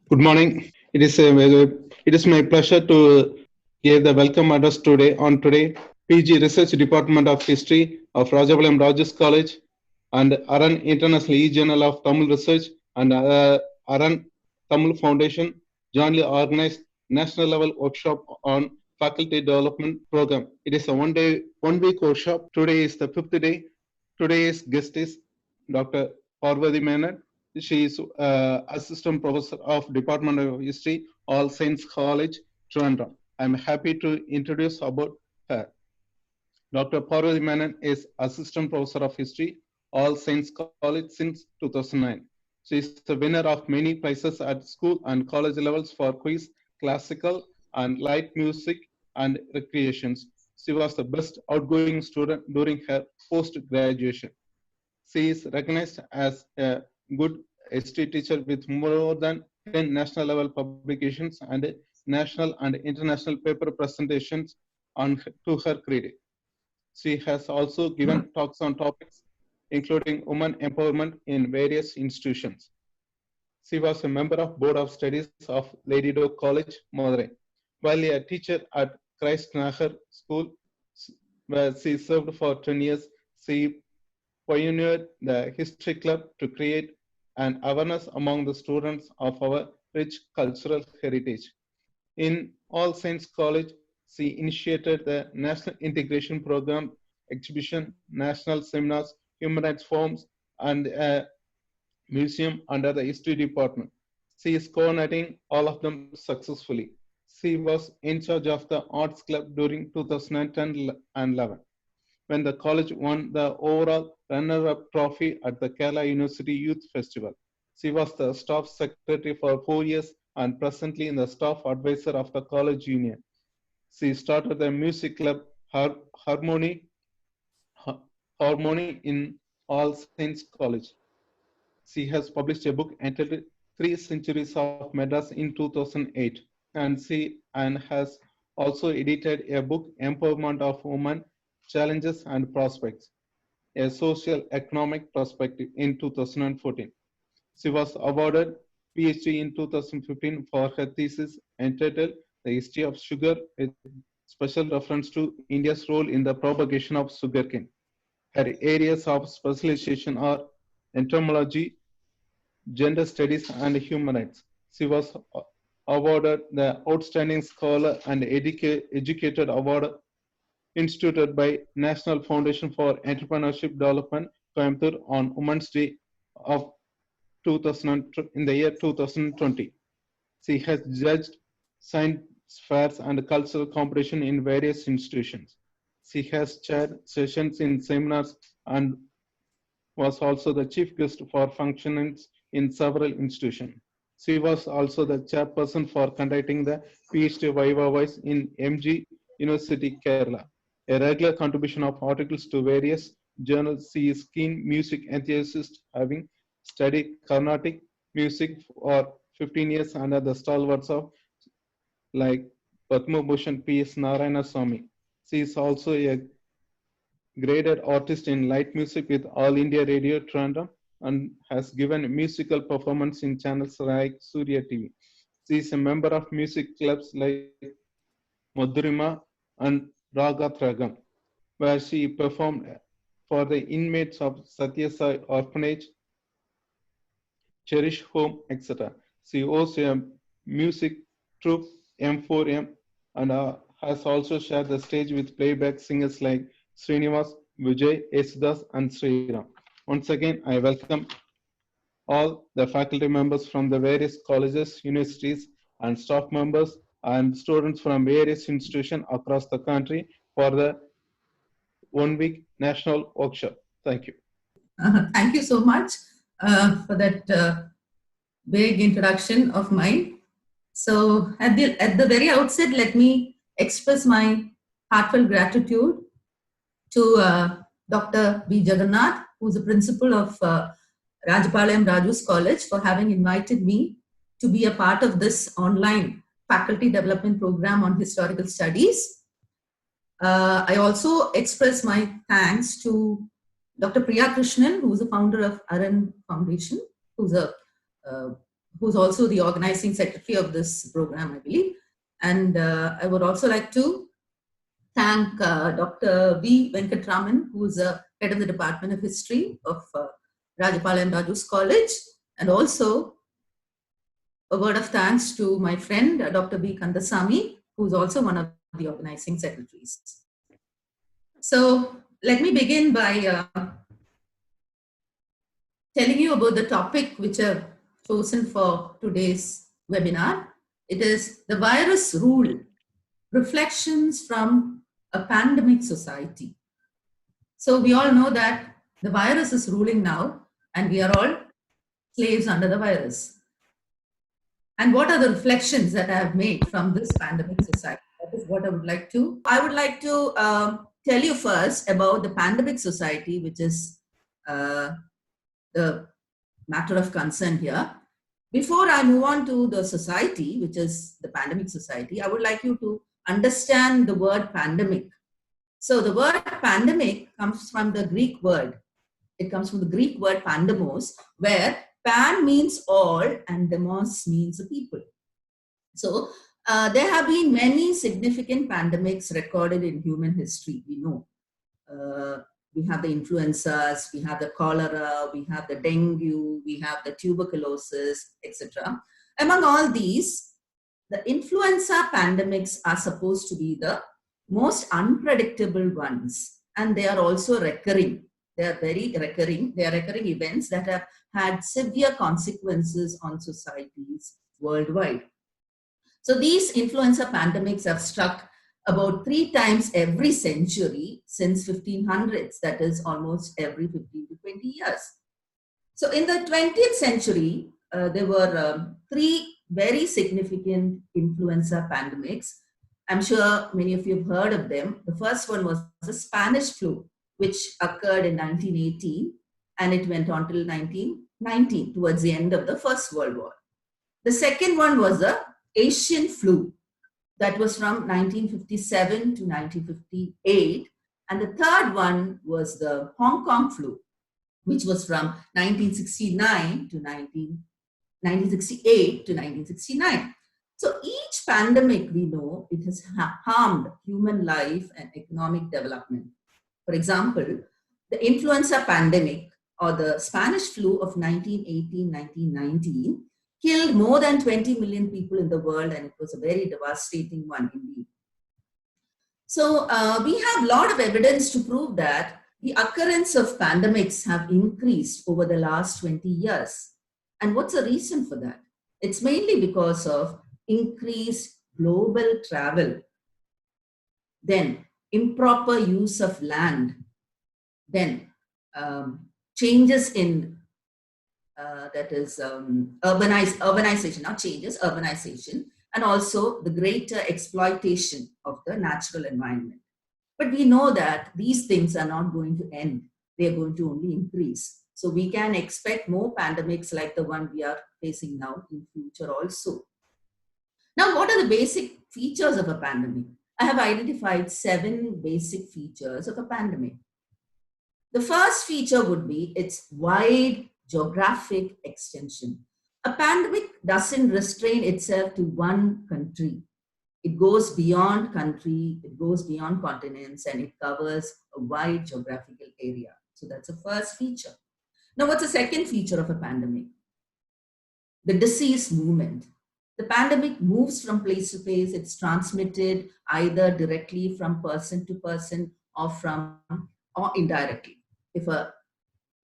Good morning. It is my pleasure to give the welcome address today PG Research Department of History of Rajapalayam Raju College and Aran International E-Journal of Tamil Research and Aran Tamil Foundation jointly organized national level workshop on faculty development program. It is a one week workshop. Today is the fifth day. Today's guest is Dr. Parvathy Menon. She is Assistant Professor of Department of History, All Saints College, Trivandrum. I'm happy to introduce about her. Dr. Parvathy Menon is Assistant Professor of History, All Saints College since 2009. She is the winner of many prizes at school and college levels for quiz, classical, and light music and recreations. She was the best outgoing student during her post-graduation. She is recognized as a good history teacher with more than 10 national level publications and national and international paper presentations to her credit. She has also given talks on topics including women empowerment in various institutions. She was a member of Board of Studies of Lady Doe College, Madurai. While a teacher at Christ Nagar School, where she served for 10 years, she pioneered the History Club to create an awareness among the students of our rich cultural heritage. In All Saints College, she initiated the National Integration Program, exhibition, national seminars, human rights forums, and a museum under the History Department. She is coordinating all of them successfully. She was in charge of the Arts Club during 2010 and 11 when the college won the overall runner-up trophy at the Kerala University Youth Festival. She was the staff secretary for 4 years and presently in the staff advisor of the college union. She started the music club Harmony, Harmony in All Saints College. She has published a book entitled Three Centuries of Madras in 2008, and has also edited a book Empowerment of Women, Challenges and Prospects, a social economic perspective in 2014. She was awarded PhD in 2015 for her thesis entitled The History of Sugar with special reference to India's role in the propagation of sugarcane. Her areas of specialization are entomology, gender studies, and human rights. She was awarded the Outstanding Scholar and Educated Award instituted by National Foundation for Entrepreneurship Development, Coimbatore, on Women's Day of 2000 in the year 2020. She has judged science fairs and cultural competition in various institutions. She has chaired sessions in seminars and was also the chief guest for functions in several institutions. She was also the chairperson for conducting the PhD Viva Voice in MG University, Kerala. A regular contribution of articles to various journals. She is keen music enthusiast, having studied Carnatic music for 15 years under the stalwarts of like Padma Bhushan P.S. Narayana Swami. She is also a graded artist in light music with All India Radio Trivandrum and has given musical performance in channels like Surya TV. She is a member of music clubs like Madhurima and Ragatragam, where she performed for the inmates of Satya Sai Orphanage, Cherish Home, etc. She hosts a music troupe M4M and has also shared the stage with playback singers like Srinivas, Vijay, Yesudas, and Sriram. Once again, I welcome all the faculty members from the various colleges, universities, and staff members and students from various institutions across the country for the 1 week national workshop. Thank you. Thank you so much for that vague introduction of mine. So at the very outset, let me express my heartfelt gratitude to Dr. B. Jagannath, who is the principal of Rajapalayam Raju's College, for having invited me to be a part of this online faculty development program on historical studies. I also express my thanks to Dr. Priya Krishnan, who is the founder of Aran Foundation, who's a who's also the organizing secretary of this program, I believe. And I would also like to thank Dr. V. Venkatraman, who is head of the Department of History of Rajapalayam Raju's College, and also a word of thanks to my friend Dr. B. Kandasamy, who is also one of the organizing secretaries. So let me begin by telling you about the topic which I've chosen for today's webinar. It is the virus rule, reflections from a pandemic society. So we all know that the virus is ruling now, and we are all slaves under the virus. And what are the reflections that I have made from this pandemic society? That is what I would like to. I would like to tell you first about the pandemic society, which is the matter of concern here. Before I move on to the society, which is the pandemic society, I would like you to understand the word pandemic. So the word pandemic comes from the Greek word. It comes from the Greek word pandemos, where pan means all and demos means the people. So there have been many significant pandemics recorded in human history, we know. We have the influenzas, we have the cholera, we have the dengue, we have the tuberculosis, etc. Among all these, the influenza pandemics are supposed to be the most unpredictable ones, and they are also recurring. They are very recurring. They are recurring events that have had severe consequences on societies worldwide. So these influenza pandemics have struck about 3 times every century since 1500s, that is almost every 15 to 20 years. So in the 20th century, there were 3 very significant influenza pandemics. I'm sure many of you have heard of them. The first one was the Spanish flu, which occurred in 1918, and it went on till 1919, towards the end of the First World War. The second one was the Asian flu. That was from 1957 to 1958. And the third one was the Hong Kong flu, which was from 1969 to 1968 to 1969. So each pandemic, we know, it has harmed human life and economic development. For example, the influenza pandemic or the Spanish flu of 1918-1919 killed more than 20 million people in the world, and it was a very devastating one indeed. So we have a lot of evidence to prove that the occurrence of pandemics have increased over the last 20 years. And what's the reason for that? It's mainly because of increased global travel, then improper use of land, then changes in urbanization, not changes, urbanization, and also the greater exploitation of the natural environment. But we know that these things are not going to end. They are going to only increase. So we can expect more pandemics like the one we are facing now in future also. Now, what are the basic features of a pandemic? I have identified 7 basic features of a pandemic. The first feature would be its wide geographic extension. A pandemic doesn't restrain itself to one country. It goes beyond country, it goes beyond continents, and it covers a wide geographical area. So that's the first feature. Now, what's the second feature of a pandemic? The disease movement. The pandemic moves from place to place. It's transmitted either directly from person to person or indirectly. If an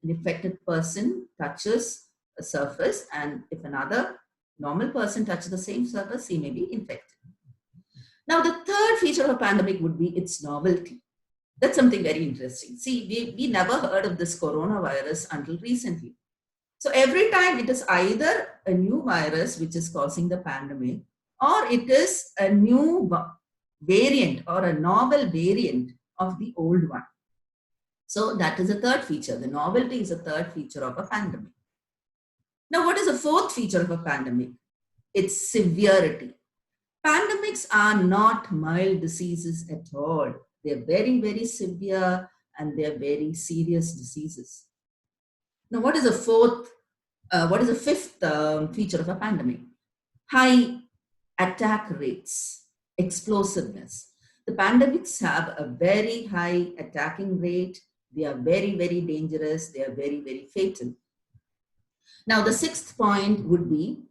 infected person touches a surface, and if another normal person touches the same surface, he may be infected. Now, the third feature of a pandemic would be its novelty. That's something very interesting. See, we never heard of this coronavirus until recently. So every time it is either a new virus which is causing the pandemic, or it is a new variant or a novel variant of the old one. So that is a third feature. The novelty is a third feature of a pandemic. Now, what is the fourth feature of a pandemic? Its severity. Pandemics are not mild diseases at all. They're very, very severe, and they're very serious diseases. Now, what is the fourth What is the fifth feature of a pandemic? High attack rates, explosiveness. The pandemics have a very high attacking rate. They are very, very dangerous. They are very, very fatal. Now, the sixth point would be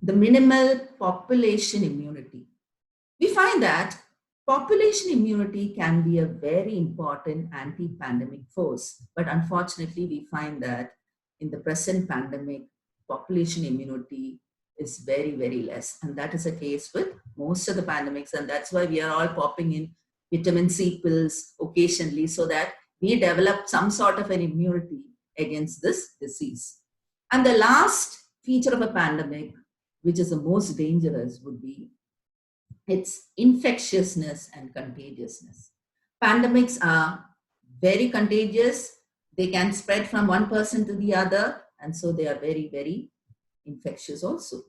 the minimal population immunity. We find that population immunity can be a very important anti-pandemic force, but unfortunately, we find that in the present pandemic, population immunity is very, very less. And that is the case with most of the pandemics. And that's why we are all popping in vitamin C pills occasionally so that we develop some sort of an immunity against this disease. And the last feature of a pandemic, which is the most dangerous, would be its infectiousness and contagiousness. Pandemics are very contagious. They can spread from one person to the other, and so they are very, very infectious also.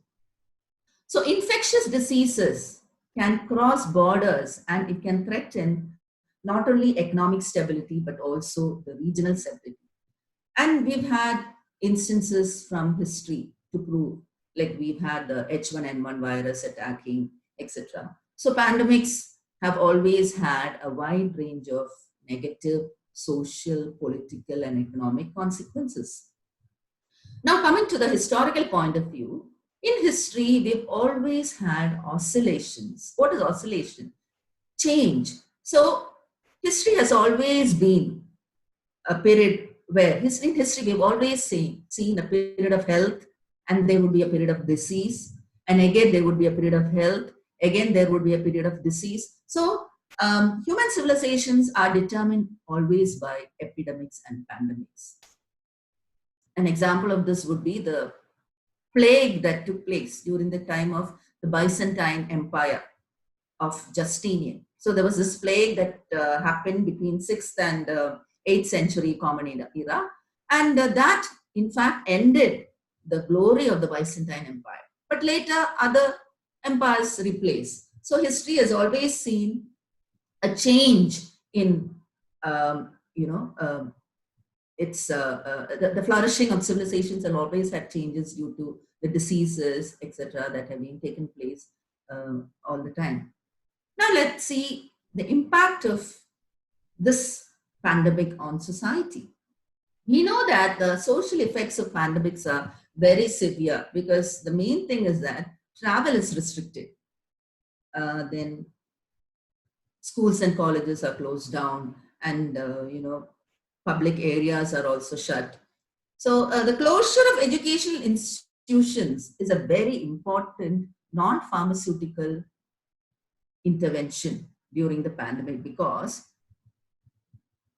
So infectious diseases can cross borders and it can threaten not only economic stability, but also the regional stability. And we've had instances from history to prove, like we've had the H1N1 virus attacking, etc. So pandemics have always had a wide range of negative social, political, and economic consequences. Now, coming to the historical point of view, in history, we've always had oscillations. What is oscillation? Change. So, history has always been a period where, in history, we've always seen a period of health, and there would be a period of disease, and again, there would be a period of health, again, there would be a period of disease. So, human civilizations are determined always by epidemics and pandemics. An example of this would be the plague that took place during the time of the Byzantine Empire of Justinian. So there was this plague that happened between 6th and 8th century Common Era, and that in fact ended the glory of the Byzantine Empire. But later other empires replaced. So history has always seen a change in, it's the flourishing of civilizations have always had changes due to the diseases, etc., that have been taken place all the time. Now let's see the impact of this pandemic on society. We know that the social effects of pandemics are very severe because the main thing is that travel is restricted. Then schools and colleges are closed down, and public areas are also shut. So the closure of educational institutions is a very important non-pharmaceutical intervention during the pandemic because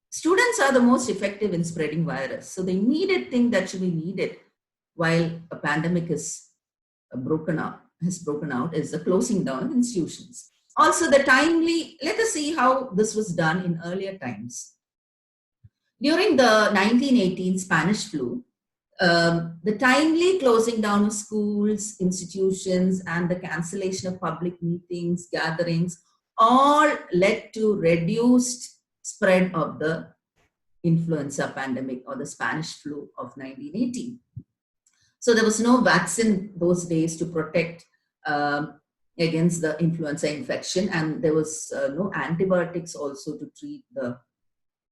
students are the most effective in spreading virus. So the immediate thing that should be needed while a pandemic has broken out is the closing down of institutions. Also the timely, let us see how this was done in earlier times. During the 1918 Spanish flu, the timely closing down of schools, institutions, and the cancellation of public meetings, gatherings, all led to reduced spread of the influenza pandemic or the Spanish flu of 1918. So there was no vaccine those days to protect against the influenza infection, and there was no antibiotics also to treat the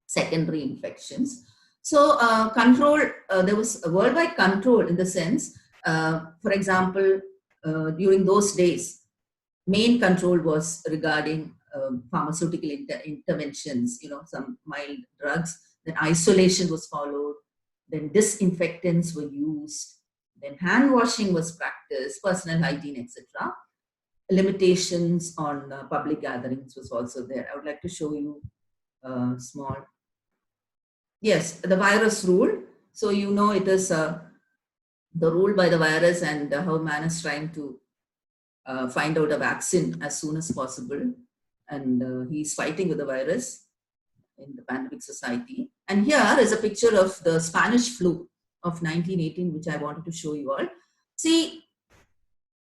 secondary infections. So there was a worldwide control in the sense, for example, during those days, main control was regarding pharmaceutical interventions, some mild drugs, then isolation was followed, then disinfectants were used, then hand washing was practiced, personal hygiene, etc. Limitations on public gatherings was also there. I would like to show you small. Yes, the virus rule. So it is the rule by the virus, and how man is trying to find out a vaccine as soon as possible. And he's fighting with the virus in the pandemic society. And here is a picture of the Spanish flu of 1918, which I wanted to show you all. See,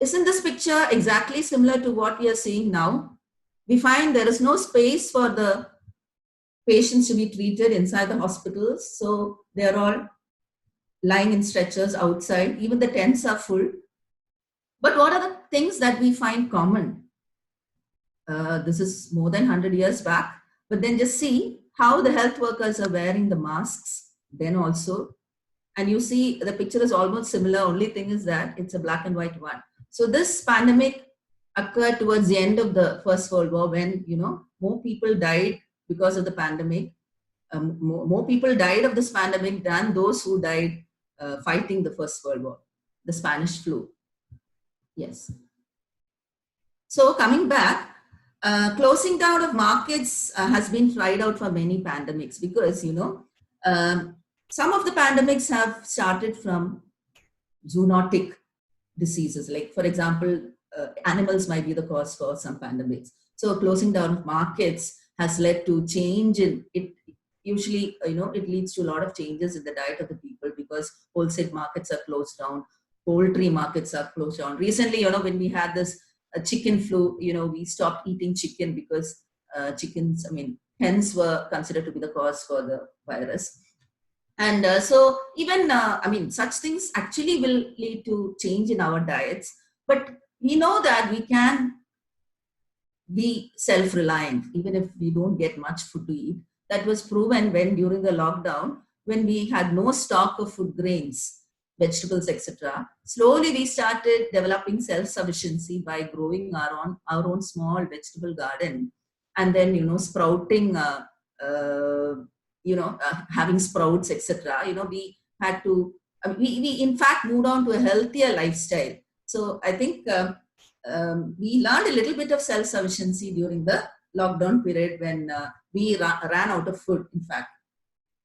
isn't this picture exactly similar to what we are seeing now? We find there is no space for the patients to be treated inside the hospitals. So they're all lying in stretchers outside. Even the tents are full. But what are the things that we find common? This is more than 100 years back. But then just see how the health workers are wearing the masks then also. And you see the picture is almost similar. Only thing is that it's a black and white one. So this pandemic occurred towards the end of the First World War when, more people died because of the pandemic. More people died of this pandemic than those who died fighting the First World War, the Spanish flu. Yes. So coming back, closing down of markets has been tried out for many pandemics because, some of the pandemics have started from zoonotic diseases. Like, for example, animals might be the cause for some pandemics. So closing down of markets has led to change in it. Usually, it leads to a lot of changes in the diet of the people because wholesale markets are closed down, poultry markets are closed down. Recently, when we had this chicken flu, we stopped eating chicken because hens were considered to be the cause for the virus. And so even, such things actually will lead to change in our diets. But we know that we can be self-reliant, even if we don't get much food to eat. That was proven when during the lockdown, when we had no stock of food grains, vegetables, etc. Slowly we started developing self-sufficiency by growing our own small vegetable garden, and then sprouting, having sprouts, etc. We had to, we in fact moved on to a healthier lifestyle. So I think we learned a little bit of self-sufficiency during the lockdown period when we ran out of food, in fact.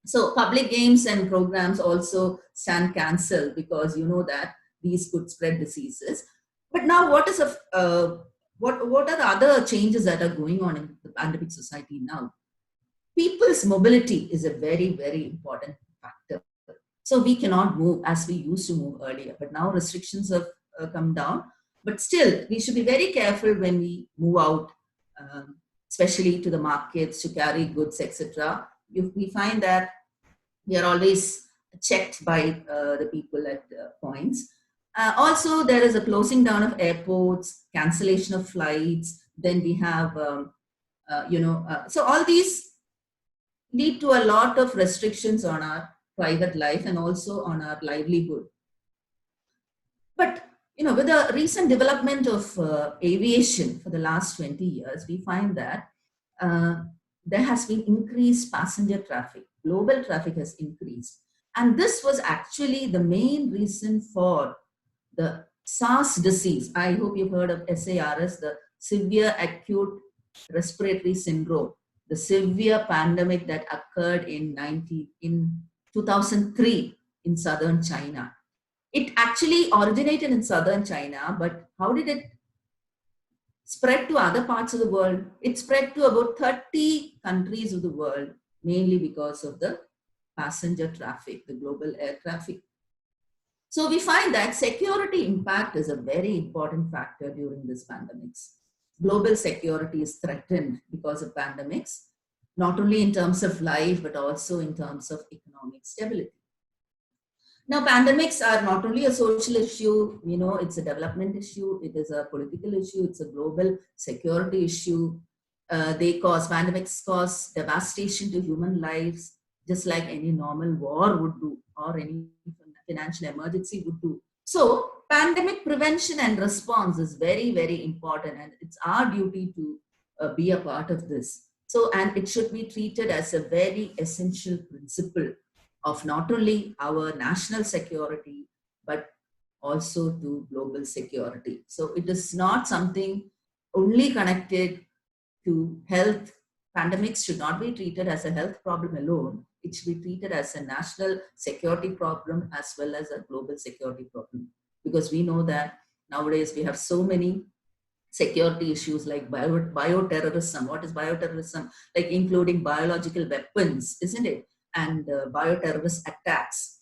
So public games and programs also stand cancelled because that these could spread diseases. But now what are the other changes that are going on in the pandemic society now? People's mobility is a very, very important factor. So we cannot move as we used to move earlier, but now restrictions have come down. But still, we should be very careful when we move out, especially to the markets to carry goods, etc. We find that we are always checked by the people at points. Also, there is a closing down of airports, cancellation of flights. Then we have, so all these lead to a lot of restrictions on our private life and also on our livelihood. But with the recent development of aviation for the last 20 years, we find that there has been increased passenger traffic. Global traffic has increased. And this was actually the main reason for the SARS disease. I hope you've heard of SARS, the severe acute respiratory syndrome, the severe pandemic that occurred in 2003 in southern China. It actually originated in southern China, but how did it spread to other parts of the world? It spread to about 30 countries of the world, mainly because of the passenger traffic, the global air traffic. So we find that security impact is a very important factor during these pandemics. Global security is threatened because of pandemics, not only in terms of life, but also in terms of economic stability. Now, pandemics are not only a social issue, it's a development issue, it is a political issue, it's a global security issue. Pandemics cause devastation to human lives, just like any normal war would do, or any financial emergency would do. So, pandemic prevention and response is very, very important, and it's our duty to be a part of this. So, and it should be treated as a very essential principle of not only our national security, but also to global security. So it is not something only connected to health. Pandemics should not be treated as a health problem alone. It should be treated as a national security problem as well as a global security problem. Because we know that nowadays we have so many security issues like bioterrorism. What is bioterrorism? Like including biological weapons, isn't it? And bioterrorist attacks.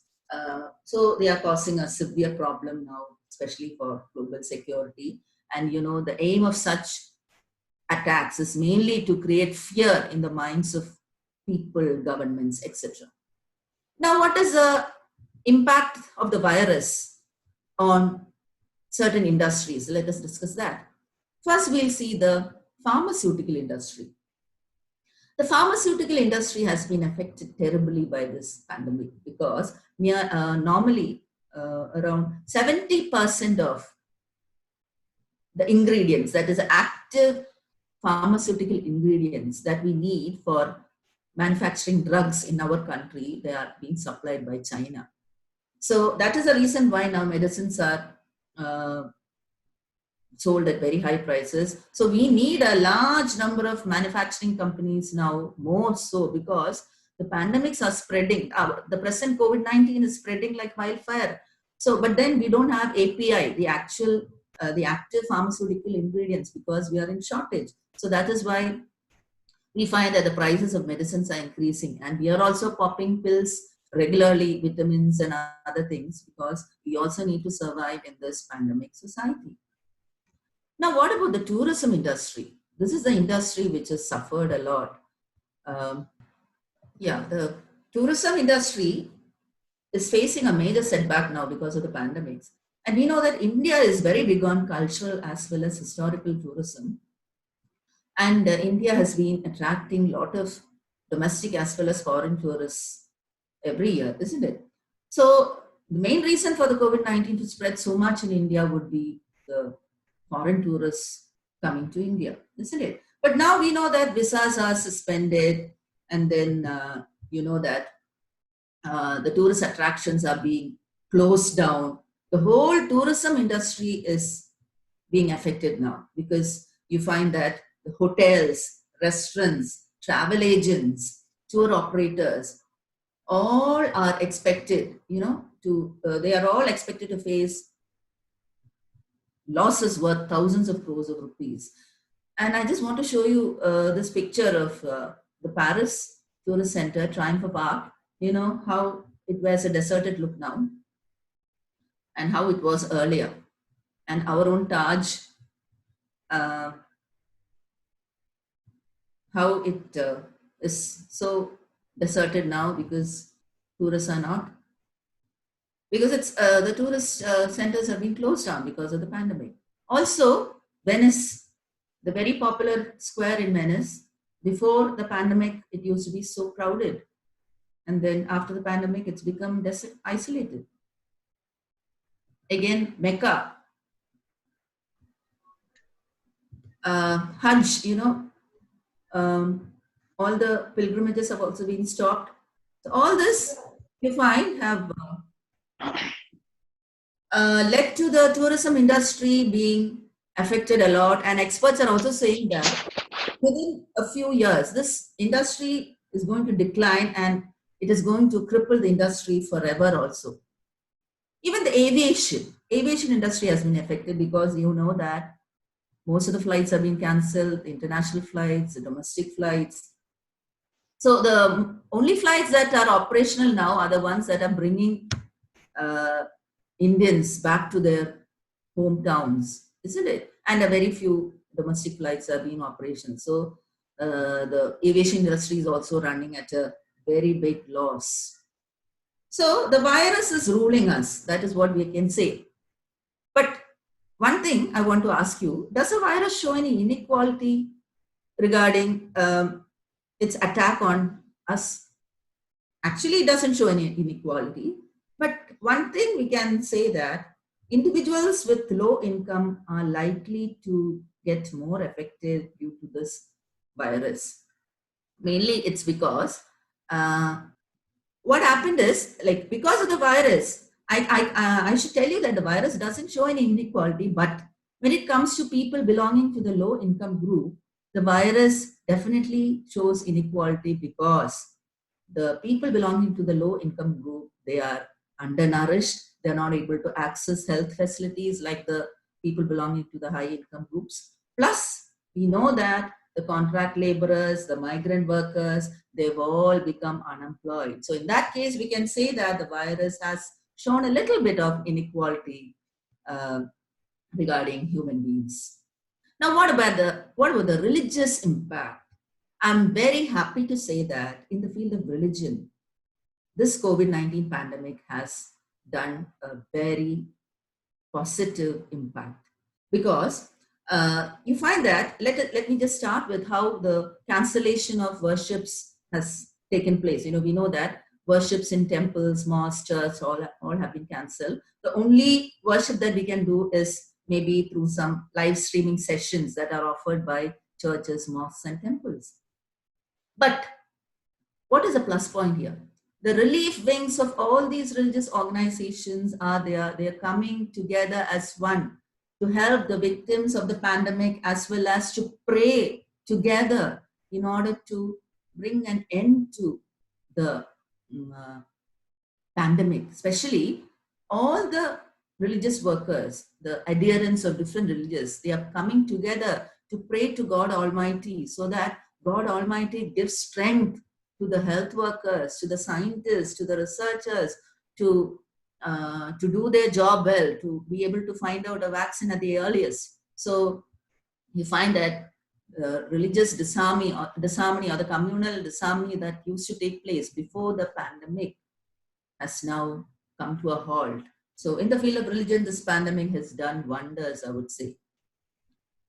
So they are causing a severe problem now, especially for global security. And the aim of such attacks is mainly to create fear in the minds of people, governments, etc. Now, what is a impact of the virus on certain industries. Let us discuss that. First, we'll see the pharmaceutical industry. The pharmaceutical industry has been affected terribly by this pandemic because normally around 70% of the ingredients, that is active pharmaceutical ingredients that we need for manufacturing drugs in our country, they are being supplied by China. So that is the reason why now medicines are sold at very high prices. So we need a large number of manufacturing companies now, more so because the pandemics are spreading. The present COVID-19 is spreading like wildfire. So, but then we don't have API, the active pharmaceutical ingredients, because we are in shortage. So that is why we find that the prices of medicines are increasing, and we are also popping pills regularly, vitamins and other things, because we also need to survive in this pandemic society. Now, what about the tourism industry? This is the industry which has suffered a lot. The tourism industry is facing a major setback now because of the pandemics. And we know that India is very big on cultural as well as historical tourism. And India has been attracting a lot of domestic as well as foreign tourists every year, isn't it? So the main reason for the COVID-19 to spread so much in India would be the foreign tourists coming to India, isn't it? But now we know that visas are suspended, and then you know that the tourist attractions are being closed down. The whole tourism industry is being affected now, because you find that the hotels, restaurants, travel agents, tour operators, all are expected, they are all expected to face losses worth thousands of crores of rupees. And I just want to show you this picture of the Paris Tourist Center, Triumph Park, how it wears a deserted look now and how it was earlier. And our own Taj, how it is so deserted now because tourists are not. Because it's the tourist centers have been closed down because of the pandemic. Also, Venice, the very popular square in Venice, before the pandemic, it used to be so crowded. And then after the pandemic, it's become isolated. Again, Mecca, Hajj, all the pilgrimages have also been stopped. So all this, you find, have led to the tourism industry being affected a lot. And experts are also saying that within a few years, this industry is going to decline and it is going to cripple the industry forever also. Even the aviation industry has been affected, because you know that most of the flights have been cancelled, international flights, the domestic flights. So the only flights that are operational now are the ones that are bringing Indians back to their hometowns, isn't it? And a very few domestic flights are being operational. So the aviation industry is also running at a very big loss. So the virus is ruling us. That is what we can say. But one thing I want to ask you, does the virus show any inequality regarding its attack on us? Actually, it doesn't show any inequality. But one thing we can say that individuals with low income are likely to get more affected due to this virus. Mainly it's because what happened is, like, because of the virus, I should tell you that the virus doesn't show any inequality, but when it comes to people belonging to the low income group, the virus definitely shows inequality, because the people belonging to the low income group, they are undernourished, they're not able to access health facilities like the people belonging to the high income groups. Plus, we know that the contract laborers, the migrant workers, they've all become unemployed. So in that case, we can say that the virus has shown a little bit of inequality regarding human beings. Now, what about the religious impact? I'm very happy to say that in the field of religion, this COVID-19 pandemic has done a very positive impact, because you find that, let me just start with how the cancellation of worships has taken place. We know that worships in temples, mosques, churches, all have been cancelled. The only worship that we can do is maybe through some live streaming sessions that are offered by churches, mosques, and temples. But what is a plus point here? The relief wings of all these religious organizations are there. They are coming together as one to help the victims of the pandemic, as well as to pray together in order to bring an end to the pandemic. Especially all the religious workers, the adherents of different religions, they are coming together to pray to God Almighty, so that God Almighty gives strength to the health workers, to the scientists, to the researchers, to do their job well, to be able to find out a vaccine at the earliest. So you find that religious disharmony or the communal disharmony that used to take place before the pandemic has now come to a halt. So in the field of religion, this pandemic has done wonders, I would say.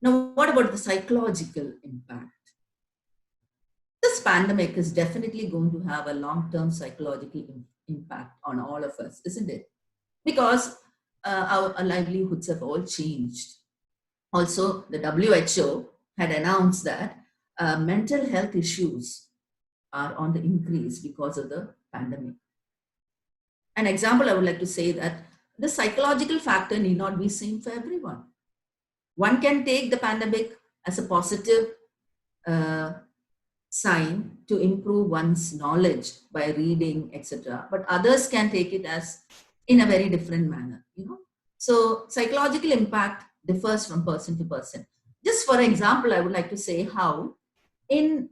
Now, what about the psychological impact? This pandemic is definitely going to have a long-term psychological impact on all of us, isn't it? Because our livelihoods have all changed. Also, the WHO had announced that mental health issues are on the increase because of the pandemic. An example, I would like to say that the psychological factor need not be same for everyone. One can take the pandemic as a positive sign to improve one's knowledge by reading, etc. But others can take it as in a very different manner, So psychological impact differs from person to person. Just for example, I would like to say how in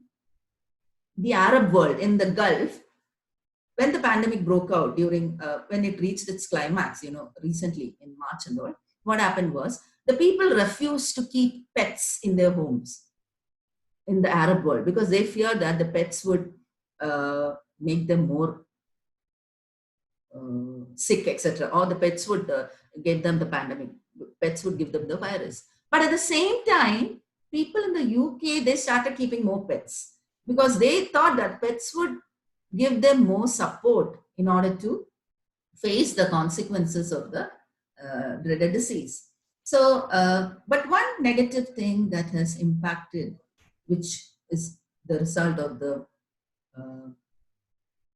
the Arab world, in the Gulf, when the pandemic broke out during, when it reached its climax, recently in March and all, what happened was the people refused to keep pets in their homes in the Arab world, because they feared that the pets would make them more sick, etc. Or the pets would give them the pandemic. Pets would give them the virus. But at the same time, people in the UK, they started keeping more pets because they thought that pets would give them more support in order to face the consequences of the dreaded disease. So, but one negative thing that has impacted, which is the result of the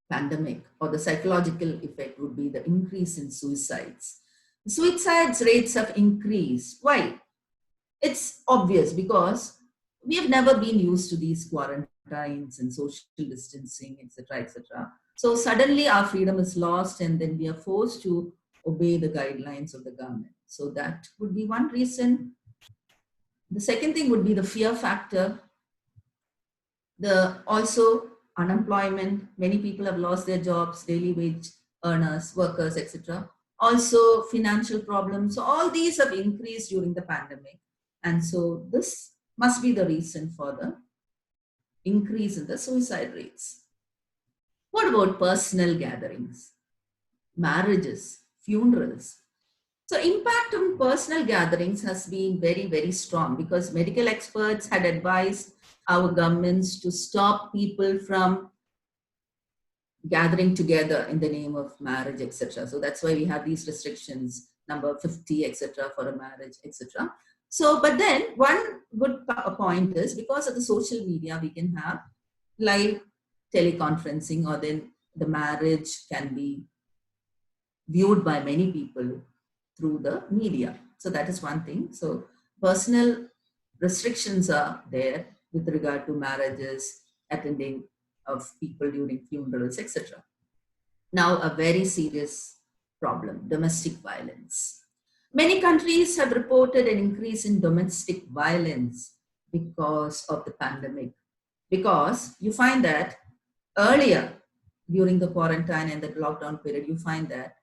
pandemic or the psychological effect, would be the increase in suicides. Suicides rates have increased. Why? It's obvious, because we have never been used to these quarantines and social distancing, etc., etc. So suddenly our freedom is lost, and then we are forced to obey the guidelines of the government. So that would be one reason. The second thing would be the fear factor. Also unemployment. Many people have lost their jobs, daily wage earners, workers, etc. Also financial problems. So all these have increased during the pandemic. And so this must be the reason for the increase in the suicide rates. What about personal gatherings, marriages, funerals? So impact on personal gatherings has been very, very strong, because medical experts had advised our governments to stop people from gathering together in the name of marriage, etc. So that's why we have these restrictions, number 50, etc., for a marriage, etc. So, but then one good point is, because of the social media, we can have live teleconferencing, or then the marriage can be viewed by many people through the media. So that is one thing. So personal restrictions are there with regard to marriages, attending of people during funerals, etc. Now, a very serious problem, domestic violence. Many countries have reported an increase in domestic violence because of the pandemic. Because you find that earlier, during the quarantine and the lockdown period, you find that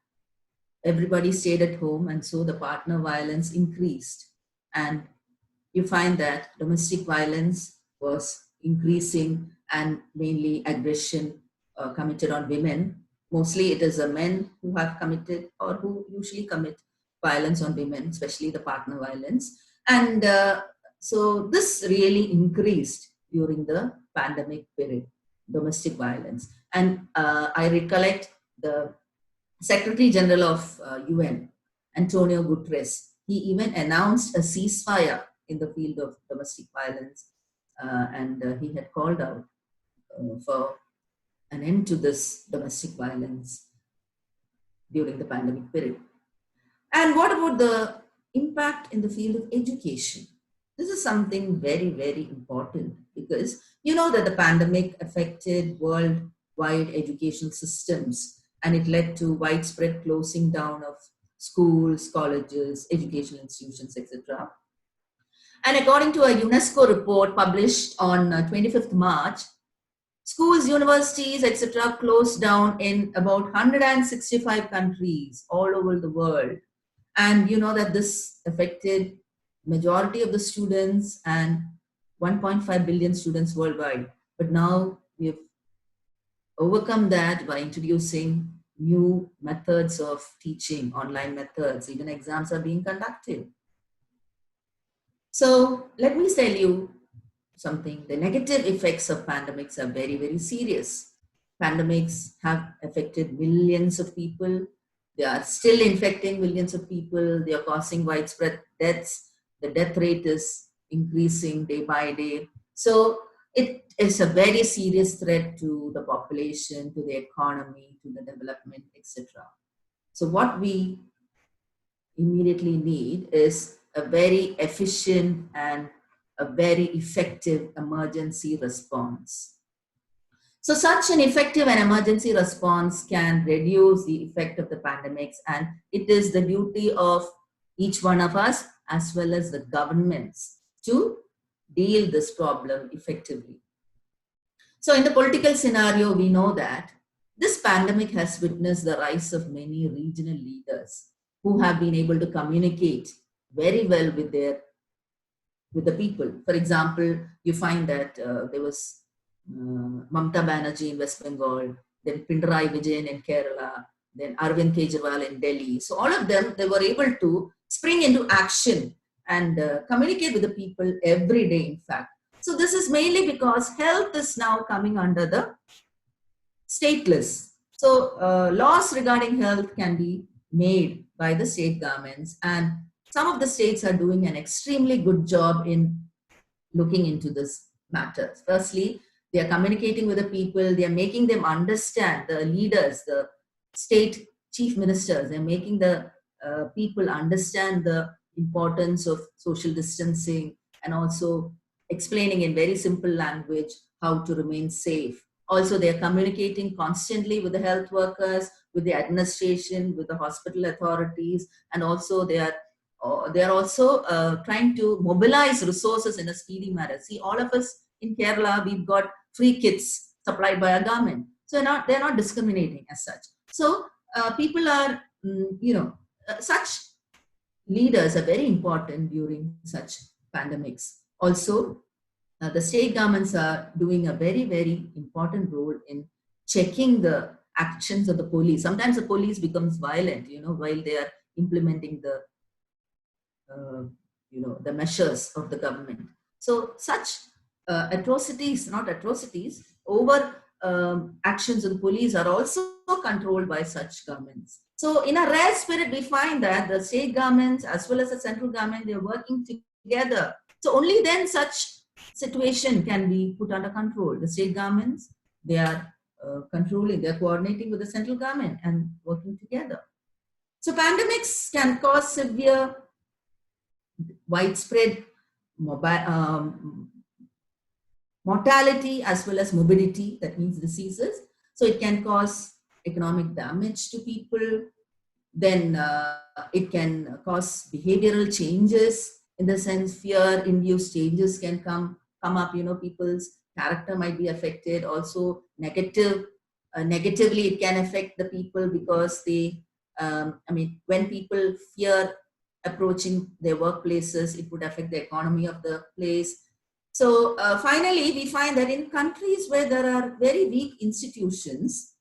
everybody stayed at home, and so the partner violence increased. And you find that domestic violence was increasing, and mainly aggression committed on women Mostly it is the men who have committed or who usually commit violence on women, especially the partner violence. And so this really increased during the pandemic period, domestic violence. And I recollect the Secretary General of UN, Antonio Guterres, he even announced a ceasefire in the field of domestic violence, and he had called out for an end to this domestic violence during the pandemic period. And what about the impact in the field of education? This is something very, very important because you know that the pandemic affected worldwide educational systems, and it led to widespread closing down of schools, colleges, educational institutions, etc. And according to a UNESCO report published on 25th March, schools, universities, etc., closed down in about 165 countries all over the world. And you know that this affected majority of the students and 1.5 billion students worldwide. But now we have overcome that by introducing new methods of teaching, online methods. Even exams are being conducted. So let me tell you something. The negative effects of pandemics are very, very serious. Pandemics have affected millions of people. They are still infecting millions of people. They are causing widespread deaths. The death rate is increasing day by day. So it is a very serious threat to the population, to the economy, to the development, etc. So what we immediately need is a very efficient and a very effective emergency response. So such an effective and emergency response can reduce the effect of the pandemics, and it is the duty of each one of us as well as the governments to deal this problem effectively. So in the political scenario, we know that this pandemic has witnessed the rise of many regional leaders who have been able to communicate very well with the people. For example, you find that there was Mamata Banerjee in West Bengal, then Pinarayi Vijayan in Kerala, then Arvind Kejriwal in Delhi. So all of them, they were able to spring into action and communicate with the people every day, in fact. So this is mainly because health is now coming under the state list. So laws regarding health can be made by the state governments, and some of the states are doing an extremely good job in looking into this matter. Firstly, they are communicating with the people, they are making them understand, the leaders, the state chief ministers, they're making the people understand the importance of social distancing and also explaining in very simple language how to remain safe. Also, they are communicating constantly with the health workers, with the administration, with the hospital authorities, and also they are also trying to mobilize resources in a speedy manner. See, all of us in Kerala, we've got free kits supplied by our government. So they're not discriminating as such. So people are, such leaders are very important during such pandemics. Also, the state governments are doing a very, very important role in checking the actions of the police. Sometimes the police becomes violent, while they are implementing the measures of the government. So such atrocities, not atrocities, over actions of the police are also controlled by such governments. So in a rare spirit, we find that the state governments as well as the central government, they're working together. So only then such situation can be put under control. The state governments, they are controlling, they're coordinating with the central government and working together. So pandemics can cause severe, widespread mortality as well as morbidity, that means diseases. So it can cause economic damage to people. Then it can cause behavioral changes, in the sense fear-induced changes can come up. People's character might be affected. Also, negatively it can affect the people because they, when people fear approaching their workplaces, it would affect the economy of the place. So finally, we find that in countries where there are very weak institutions,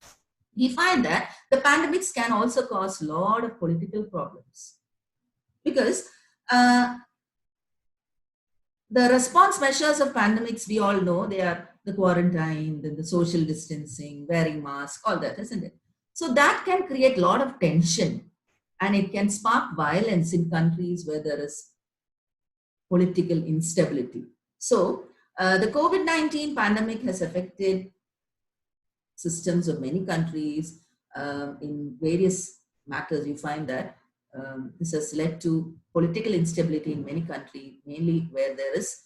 we find that the pandemics can also cause a lot of political problems because the response measures of pandemics, we all know they are the quarantine, the social distancing, wearing masks, all that, isn't it? So that can create a lot of tension and it can spark violence in countries where there is political instability. So the COVID-19 pandemic has affected systems of many countries in various matters. You find that this has led to political instability in many countries, mainly where there is,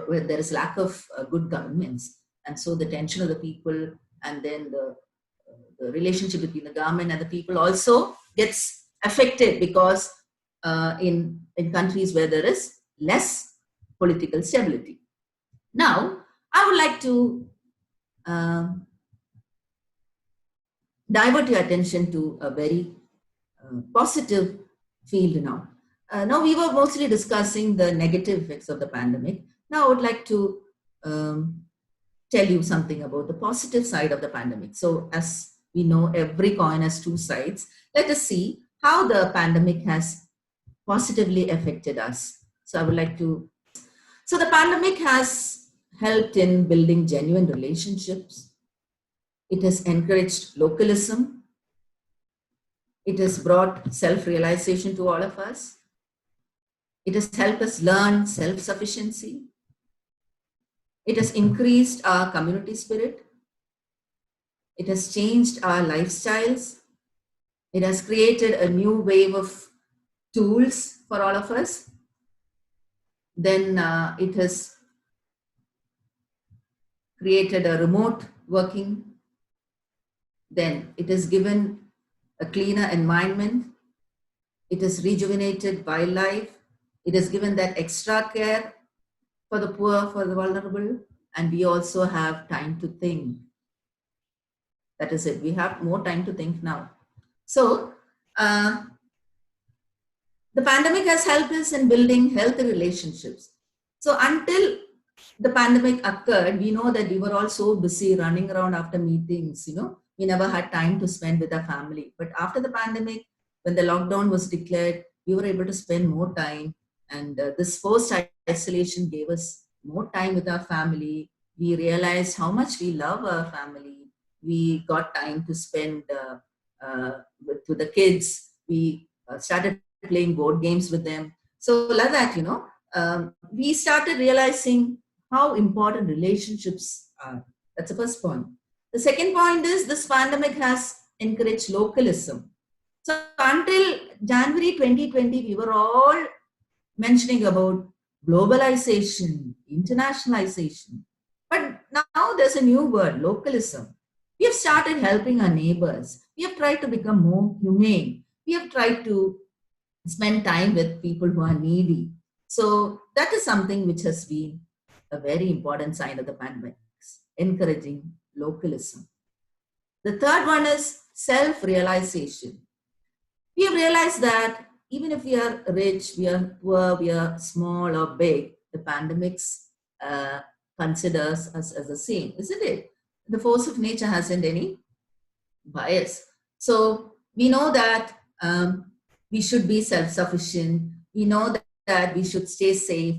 where there is lack of good governments. And so the tension of the people and then the relationship between the government and the people also gets affected because in countries where there is less political stability. Now, I would like to divert your attention to a very positive field now. Now, we were mostly discussing the negative effects of the pandemic. Now, I would like to tell you something about the positive side of the pandemic. So, as we know, every coin has two sides. Let us see how the pandemic has positively affected us. So, I would like to. So, the pandemic has helped in building genuine relationships. It has encouraged localism. It has brought self-realization to all of us. It has helped us learn self-sufficiency. It has increased our community spirit. It has changed our lifestyles. It has created a new wave of tools for all of us. Then it has created a remote working. Then it has given a cleaner environment. It has rejuvenated wildlife. It has given that extra care for the poor, for the vulnerable, and we also have time to think. That is it. We have more time to think now. So, the pandemic has helped us in building healthy relationships. So, until the pandemic occurred, we know that we were all so busy running around after meetings, we never had time to spend with our family. But after the pandemic, when the lockdown was declared, we were able to spend more time. And this forced isolation gave us more time with our family. We realized how much we love our family. We got time to spend with the kids. We started playing board games with them. So like that, we started realizing how important relationships are. That's the first point. The second point is this pandemic has encouraged localism. So until January 2020, we were all mentioning about globalization, internationalization. But now there's a new word, localism. We have started helping our neighbors. We have tried to become more humane. We have tried to spend time with people who are needy. So that is something which has been a very important sign of the pandemic, encouraging localism. The third one is self-realization. We have realized that even if we are rich, we are poor, we are small or big, the pandemics considers us as the same, isn't it? The force of nature hasn't any bias. So we know that we should be self-sufficient. We know that we should stay safe.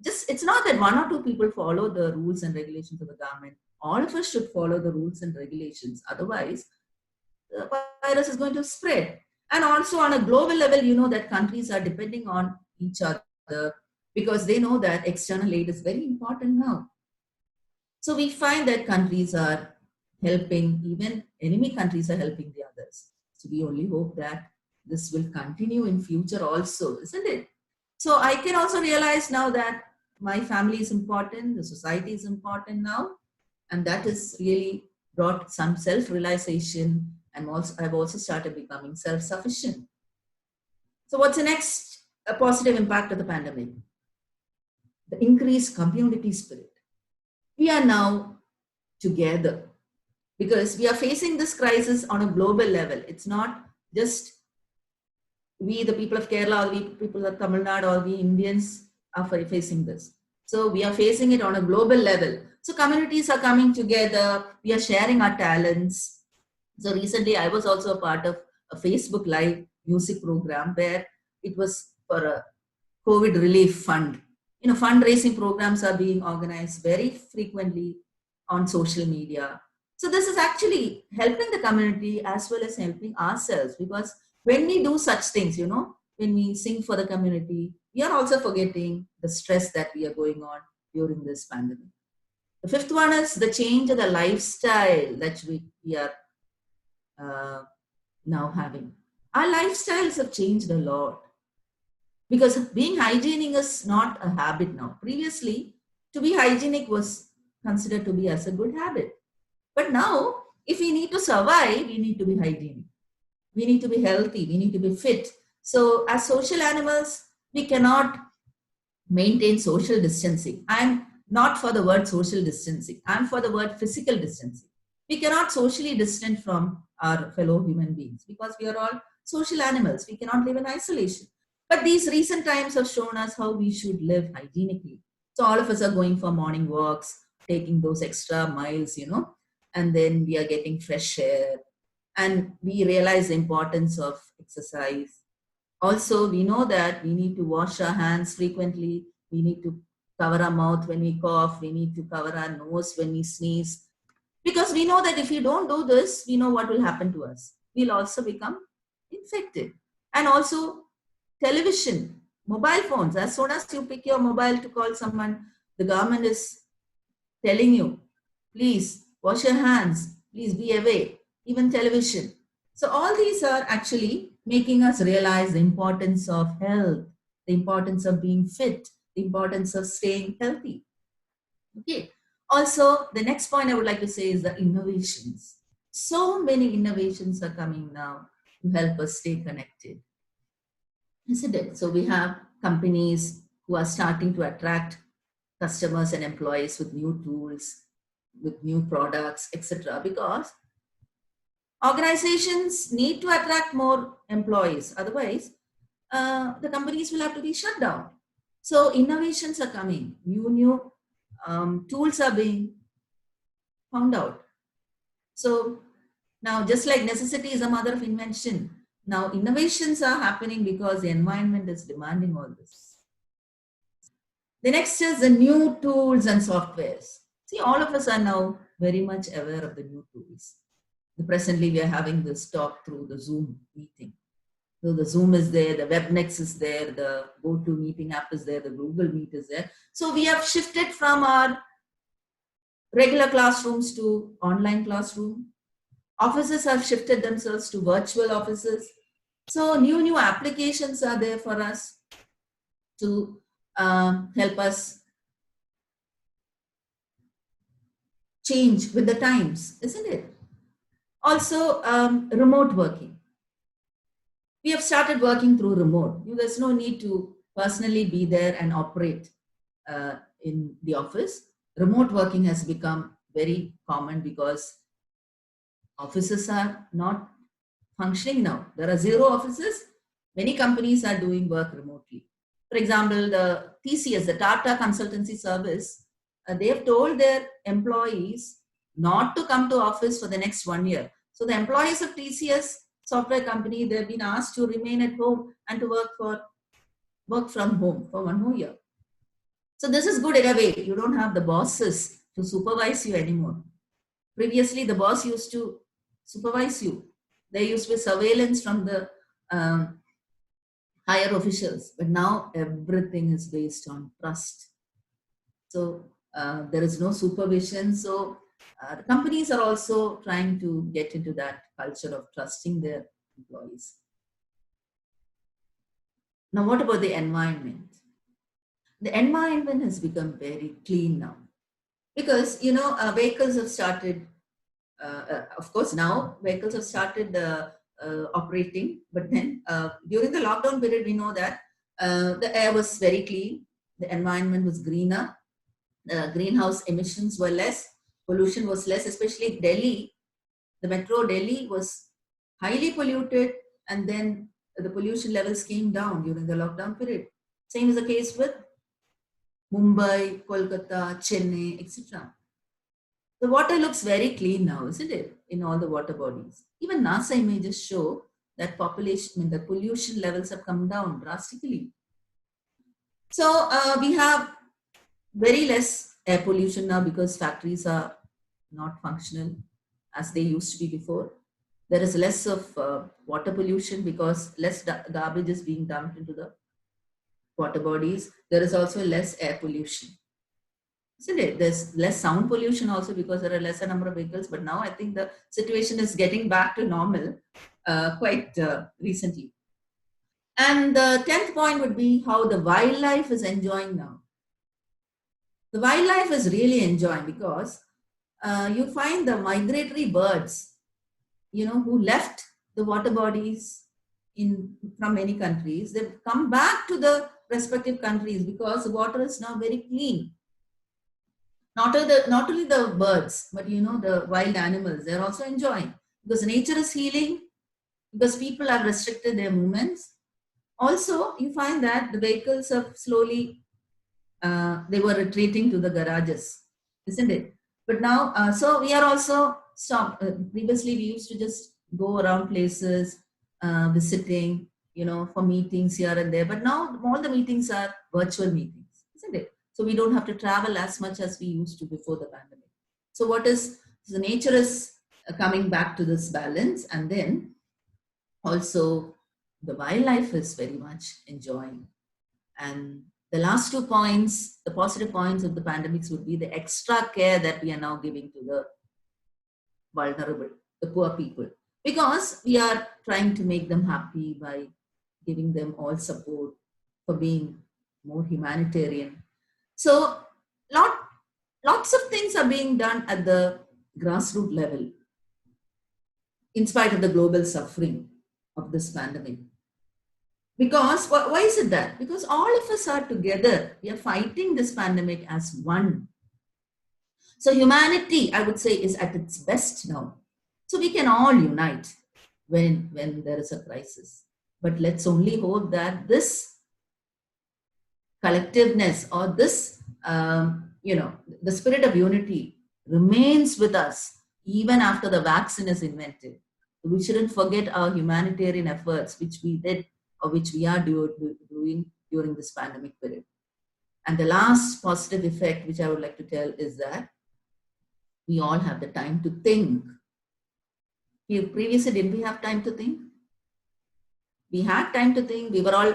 It's not that one or two people follow the rules and regulations of the government. All of us should follow the rules and regulations. Otherwise, the virus is going to spread. And also on a global level, that countries are depending on each other because they know that external aid is very important now. So we find that countries are helping, even enemy countries are helping the others. So we only hope that this will continue in future also, isn't it? So I can also realize now that my family is important, the society is important now, and that has really brought some self-realization, and I've also started becoming self-sufficient. So what's the next positive impact of the pandemic? The increased community spirit. We are now together because we are facing this crisis on a global level. It's not just we, the people of Kerala, or we people of Tamil Nadu, or we Indians are facing this. So we are facing it on a global level. So communities are coming together. We are sharing our talents. So recently I was also a part of a Facebook Live music program where it was for a COVID relief fund. Fundraising programs are being organized very frequently on social media. So this is actually helping the community as well as helping ourselves, because when we do such things, when we sing for the community, we are also forgetting the stress that we are going on during this pandemic. The fifth one is the change of the lifestyle that we are uh, now having. Our lifestyles have changed a lot, because being hygienic is not a habit now. Previously, to be hygienic was considered to be as a good habit. But now, if we need to survive, we need to be hygienic. We need to be healthy. We need to be fit. So, as social animals, we cannot maintain social distancing. I'm not for the word social distancing. I'm for the word physical distancing. We cannot socially distant from our fellow human beings because we are all social animals. We cannot live in isolation. But these recent times have shown us how we should live hygienically. So all of us are going for morning walks, taking those extra miles, and then we are getting fresh air. And we realize the importance of exercise. Also, we know that we need to wash our hands frequently. We need to cover our mouth when we cough. We need to cover our nose when we sneeze. Because we know that if we don't do this, we know what will happen to us. We'll also become infected. And also, television, mobile phones. As soon as you pick your mobile to call someone, the government is telling you, please wash your hands, please be away, even television. So all these are actually making us realize the importance of health, the importance of being fit, the importance of staying healthy. Okay. Also, the next point I would like to say is the innovations. So many innovations are coming now to help us stay connected. Isn't it? So we have companies who are starting to attract customers and employees with new tools, with new products, etc. Because organizations need to attract more employees. Otherwise, the companies will have to be shut down. So innovations are coming. New tools are being found out. So now, just like necessity is a mother of invention, now innovations are happening because the environment is demanding all this. The next is the new tools and softwares. See, all of us are now very much aware of the new tools. Presently, we are having this talk through the Zoom meeting. So the Zoom is there, the WebNext is there, the GoToMeeting app is there, the Google Meet is there. So we have shifted from our regular classrooms to online classroom. Offices have shifted themselves to virtual offices. So new applications are there for us to help us change with the times, isn't it? Also, remote working. We have started working through remote. There's no need to personally be there and operate in the office. Remote working has become very common because offices are not functioning now. There are zero offices. Many companies are doing work remotely. For example, the TCS, the Tata Consultancy Service, they have told their employees not to come to office for the next 1 year. So the employees of TCS software company, they've been asked to remain at home and to work from home for 1 more year. So this is good in a way. You don't have the bosses to supervise you anymore. Previously, the boss used to supervise you. There used to be surveillance from the higher officials, but now everything is based on trust. So there is no supervision. So the companies are also trying to get into that culture of trusting their employees. Now, what about the environment? The environment has become very clean now because, vehicles have started, of course, now vehicles have started operating, but then during the lockdown period, we know that the air was very clean, the environment was greener, greenhouse emissions were less, pollution was less, especially Delhi. The metro Delhi was highly polluted, and then the pollution levels came down during the lockdown period. Same is the case with Mumbai, Kolkata, Chennai, etc. The water looks very clean now, isn't it? In all the water bodies. Even NASA images show that population, the pollution levels have come down drastically. So we have very less air pollution now because factories are not functional as they used to be before. There is less of water pollution because less garbage is being dumped into the water bodies. There is also less air pollution, isn't it? There's less sound pollution also because there are lesser number of vehicles. But now I think the situation is getting back to normal quite recently. And the 10th point would be how the wildlife is enjoying now. The wildlife is really enjoying because you find the migratory birds, who left the water bodies from many countries, they've come back to the respective countries because the water is now very clean. Not only the birds, but the wild animals, they're also enjoying because nature is healing, because people have restricted their movements. Also, you find that the vehicles have slowly, they were retreating to the garages, isn't it? But now, so we are also stopped. Previously, we used to just go around places, visiting, for meetings here and there. But now all the meetings are virtual meetings, isn't it? So we don't have to travel as much as we used to before the pandemic. So the nature is coming back to this balance, and then also the wildlife is very much enjoying. And the last 2 points, the positive points of the pandemics would be the extra care that we are now giving to the vulnerable, the poor people, because we are trying to make them happy by giving them all support for being more humanitarian. So lots of things are being done at the grassroots level in spite of the global suffering of this pandemic. Because why is it that? Because all of us are together. We are fighting this pandemic as one. So humanity, I would say, is at its best now. So we can all unite when there is a crisis. But let's only hope that this collectiveness or this, the spirit of unity remains with us even after the vaccine is invented. We shouldn't forget our humanitarian efforts, which we did or which we are doing during this pandemic period. And the last positive effect, which I would like to tell, is that we all have the time to think. Previously, didn't we have time to think? We had time to think. We were all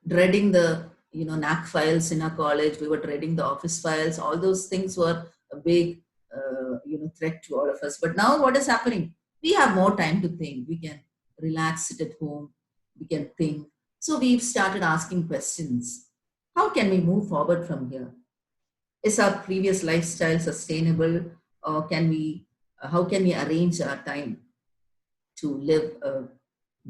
dreading the NAC files in our college. We were dreading the office files. All those things were a big threat to all of us. But now what is happening? We have more time to think. We can relax, sit at home. We can think. So we've started asking questions. How can we move forward from here? Is our previous lifestyle sustainable, or how can we arrange our time to live a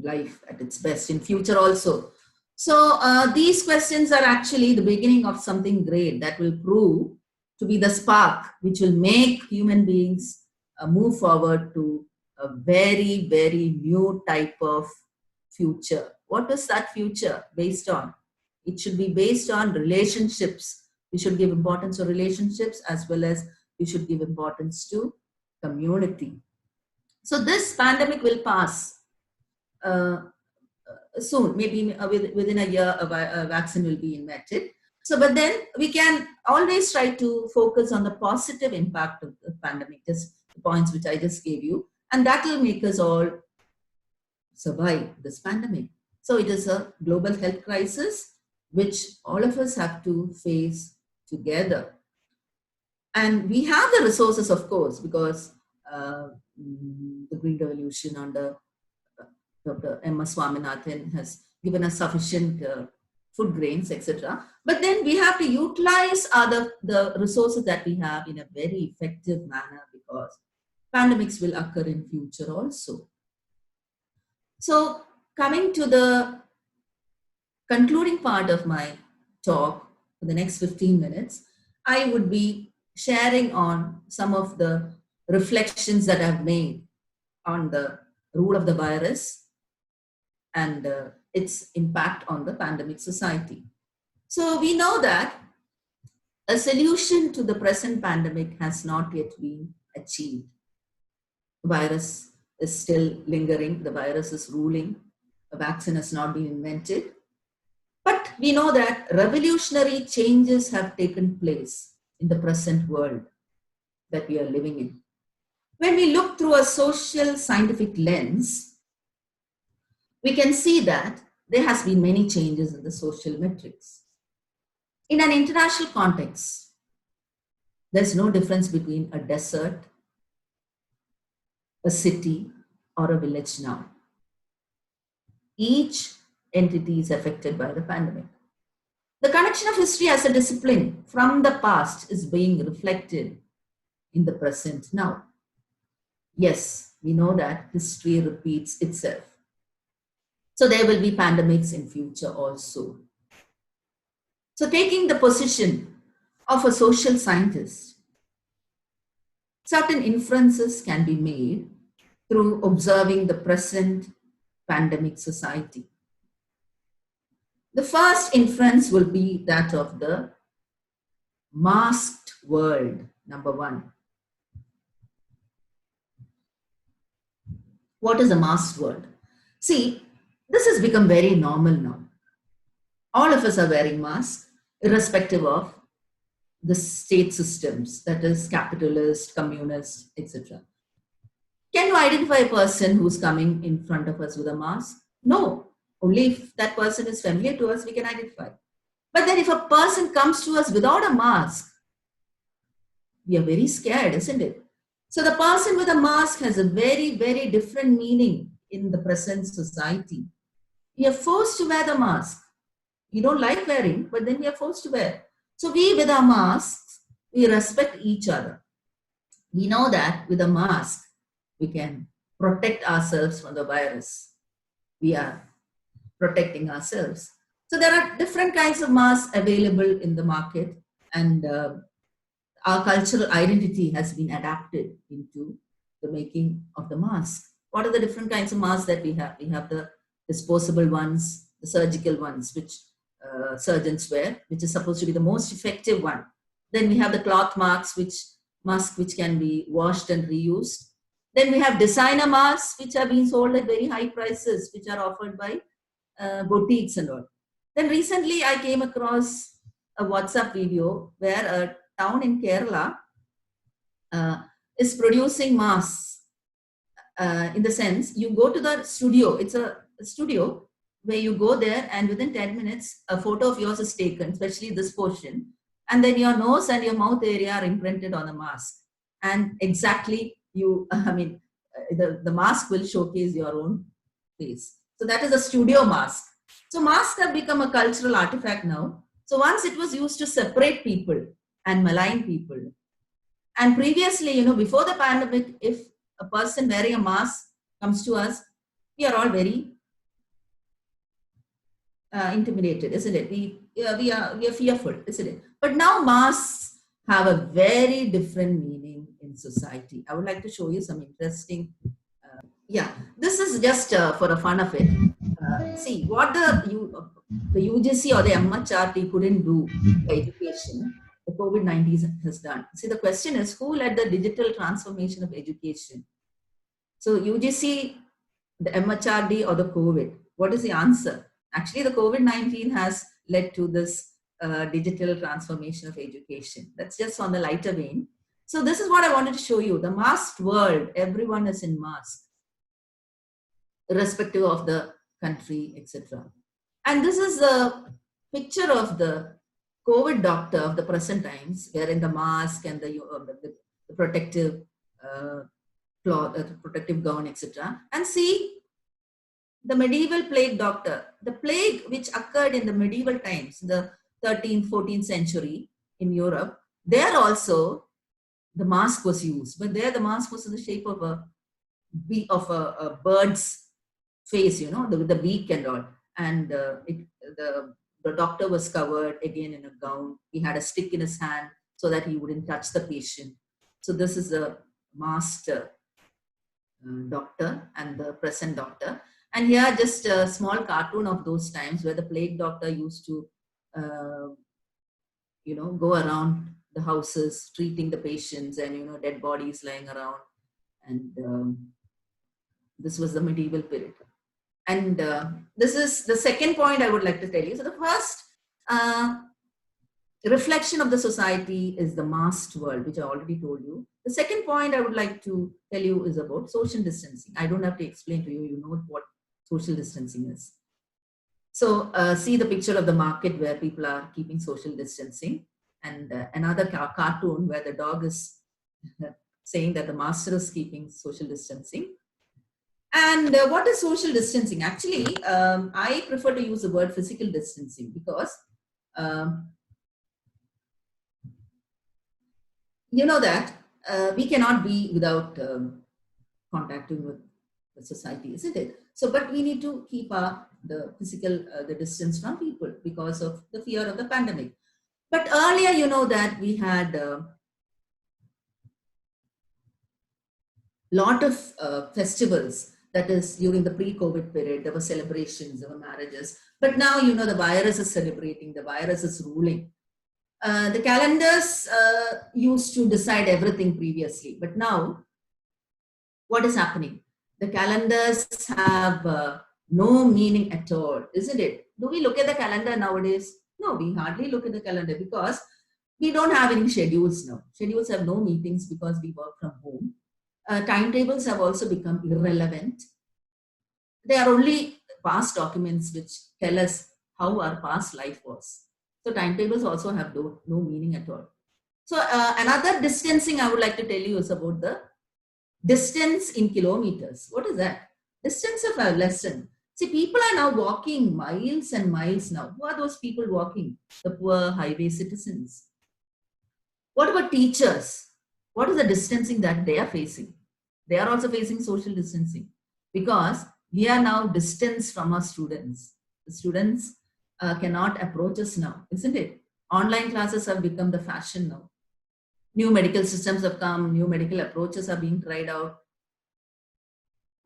life at its best in future also? So these questions are actually the beginning of something great that will prove to be the spark which will make human beings move forward to a very, very new type of future. What is that future based on? It should be based on relationships. We should give importance to relationships, as well as we should give importance to community. So this pandemic will pass soon, maybe within a year a vaccine will be invented. So, but then we can always try to focus on the positive impact of the pandemic, just the points which I just gave you, and that will make us all survive this pandemic. So it is a global health crisis which all of us have to face together. And we have the resources, of course, because the Green Revolution under Dr. M. Swaminathan has given us sufficient food grains, etc. But then we have to utilize the resources that we have in a very effective manner, because pandemics will occur in future also. So coming to the concluding part of my talk for the next 15 minutes, I would be sharing on some of the reflections that I've made on the rule of the virus and its impact on the pandemic society. So we know that A solution to the present pandemic has not yet been achieved. The virus is still lingering, the virus is ruling, a vaccine has not been invented. But we know that revolutionary changes have taken place in the present world that we are living in. When we look through a social scientific lens, we can see that there has been many changes in the social metrics. In an international context, there's no difference between a desert, a city, or a village now. Each entity is affected by the pandemic. The connection of history as a discipline from the past is being reflected in the present now. Yes, we know that history repeats itself. So there will be pandemics in future also. So taking the position of a social scientist, certain inferences can be made through observing the present pandemic society. The first inference will be that of the masked world, number one. What is a masked world? See, this has become very normal now. All of us are wearing masks, irrespective of the state systems, that is capitalist, communist, etc. Can you identify a person who's coming in front of us with a mask? No. Only if that person is familiar to us, we can identify. But then if a person comes to us without a mask, we are very scared, isn't it? So the person with a mask has a very, very different meaning in the present society. We are forced to wear the mask. We don't like wearing, but then we are forced to wear. So we, with our masks, we respect each other. We know that with a mask, we can protect ourselves from the virus. We are protecting ourselves. So there are different kinds of masks available in the market, and our cultural identity has been adapted into the making of the mask. What are the different kinds of masks that we have? We have the disposable ones, the surgical ones, which surgeons wear, which is supposed to be the most effective one. Then we have the cloth masks, which can be washed and reused. Then we have designer masks, which are being sold at very high prices, which are offered by boutiques and all. Then recently I came across a WhatsApp video where a town in Kerala is producing masks. In the sense, you go to the studio, it's a studio where you go there and within 10 minutes, a photo of yours is taken, especially this portion, and then your nose and your mouth area are imprinted on the mask. And exactly the mask will showcase your own face. So that is a studio mask. So masks have become a cultural artifact now. So once it was used to separate people and malign people. And previously, before the pandemic, if a person wearing a mask comes to us, we are all very intimidated, isn't it? We are fearful, isn't it? But now masks have a very different meaning in society. I would like to show you some interesting. This is just for the fun of it. See what the UGC or the MHRT couldn't do for education, the COVID-19 has done. See, the question is, who led the digital transformation of education? So UGC, the MHRD, or the COVID? What is the answer? Actually, the COVID-19 has led to this digital transformation of education. That's just on the lighter vein. So this is what I wanted to show you. The masked world, everyone is in mask, irrespective of the country, etc. And this is a picture of the COVID doctor of the present times, wearing the mask and the protective cloth, protective gown, etc. And see the medieval plague doctor, the plague which occurred in the medieval times, the 13th, 14th century in Europe. There also the mask was used, but there the mask was in the shape of a bird's face, with the beak and all. And the doctor was covered again in a gown. He had a stick in his hand so that he wouldn't touch the patient. So this is a masked doctor and the present doctor. And here just a small cartoon of those times where the plague doctor used to, go around the houses, treating the patients and, dead bodies lying around. And this was the medieval period. And this is the second point I would like to tell you. So the first reflection of the society is the masked world, which I already told you. The second point I would like to tell you is about social distancing. I don't have to explain to you, you know what social distancing is. So see the picture of the market where people are keeping social distancing, and another cartoon where the dog is saying that the master is keeping social distancing. And what is social distancing? Actually, I prefer to use the word physical distancing because you know that we cannot be without contacting with the society, isn't it? So, but we need to keep the physical, the distance from people because of the fear of the pandemic. But earlier, you know that we had lot of festivals. That is during the pre-COVID period, there were celebrations, there were marriages. But now, you know, the virus is celebrating, the virus is ruling. The calendars used to decide everything previously, but now what is happening? The calendars have no meaning at all, isn't it? Do we look at the calendar nowadays? No, we hardly look at the calendar because we don't have any schedules now. Schedules have no meetings because we work from home. Timetables have also become irrelevant. They are only past documents which tell us how our past life was. So timetables also have no meaning at all. So another distancing I would like to tell you is about the distance in kilometers. What is that? Distance of a lesson. See, people are now walking miles and miles now. Who are those people walking? The poor highway citizens. What about teachers? What is the distancing that they are facing? They are also facing social distancing because we are now distanced from our students. The students cannot approach us now, isn't it? Online classes have become the fashion now. New medical systems have come, new medical approaches are being tried out.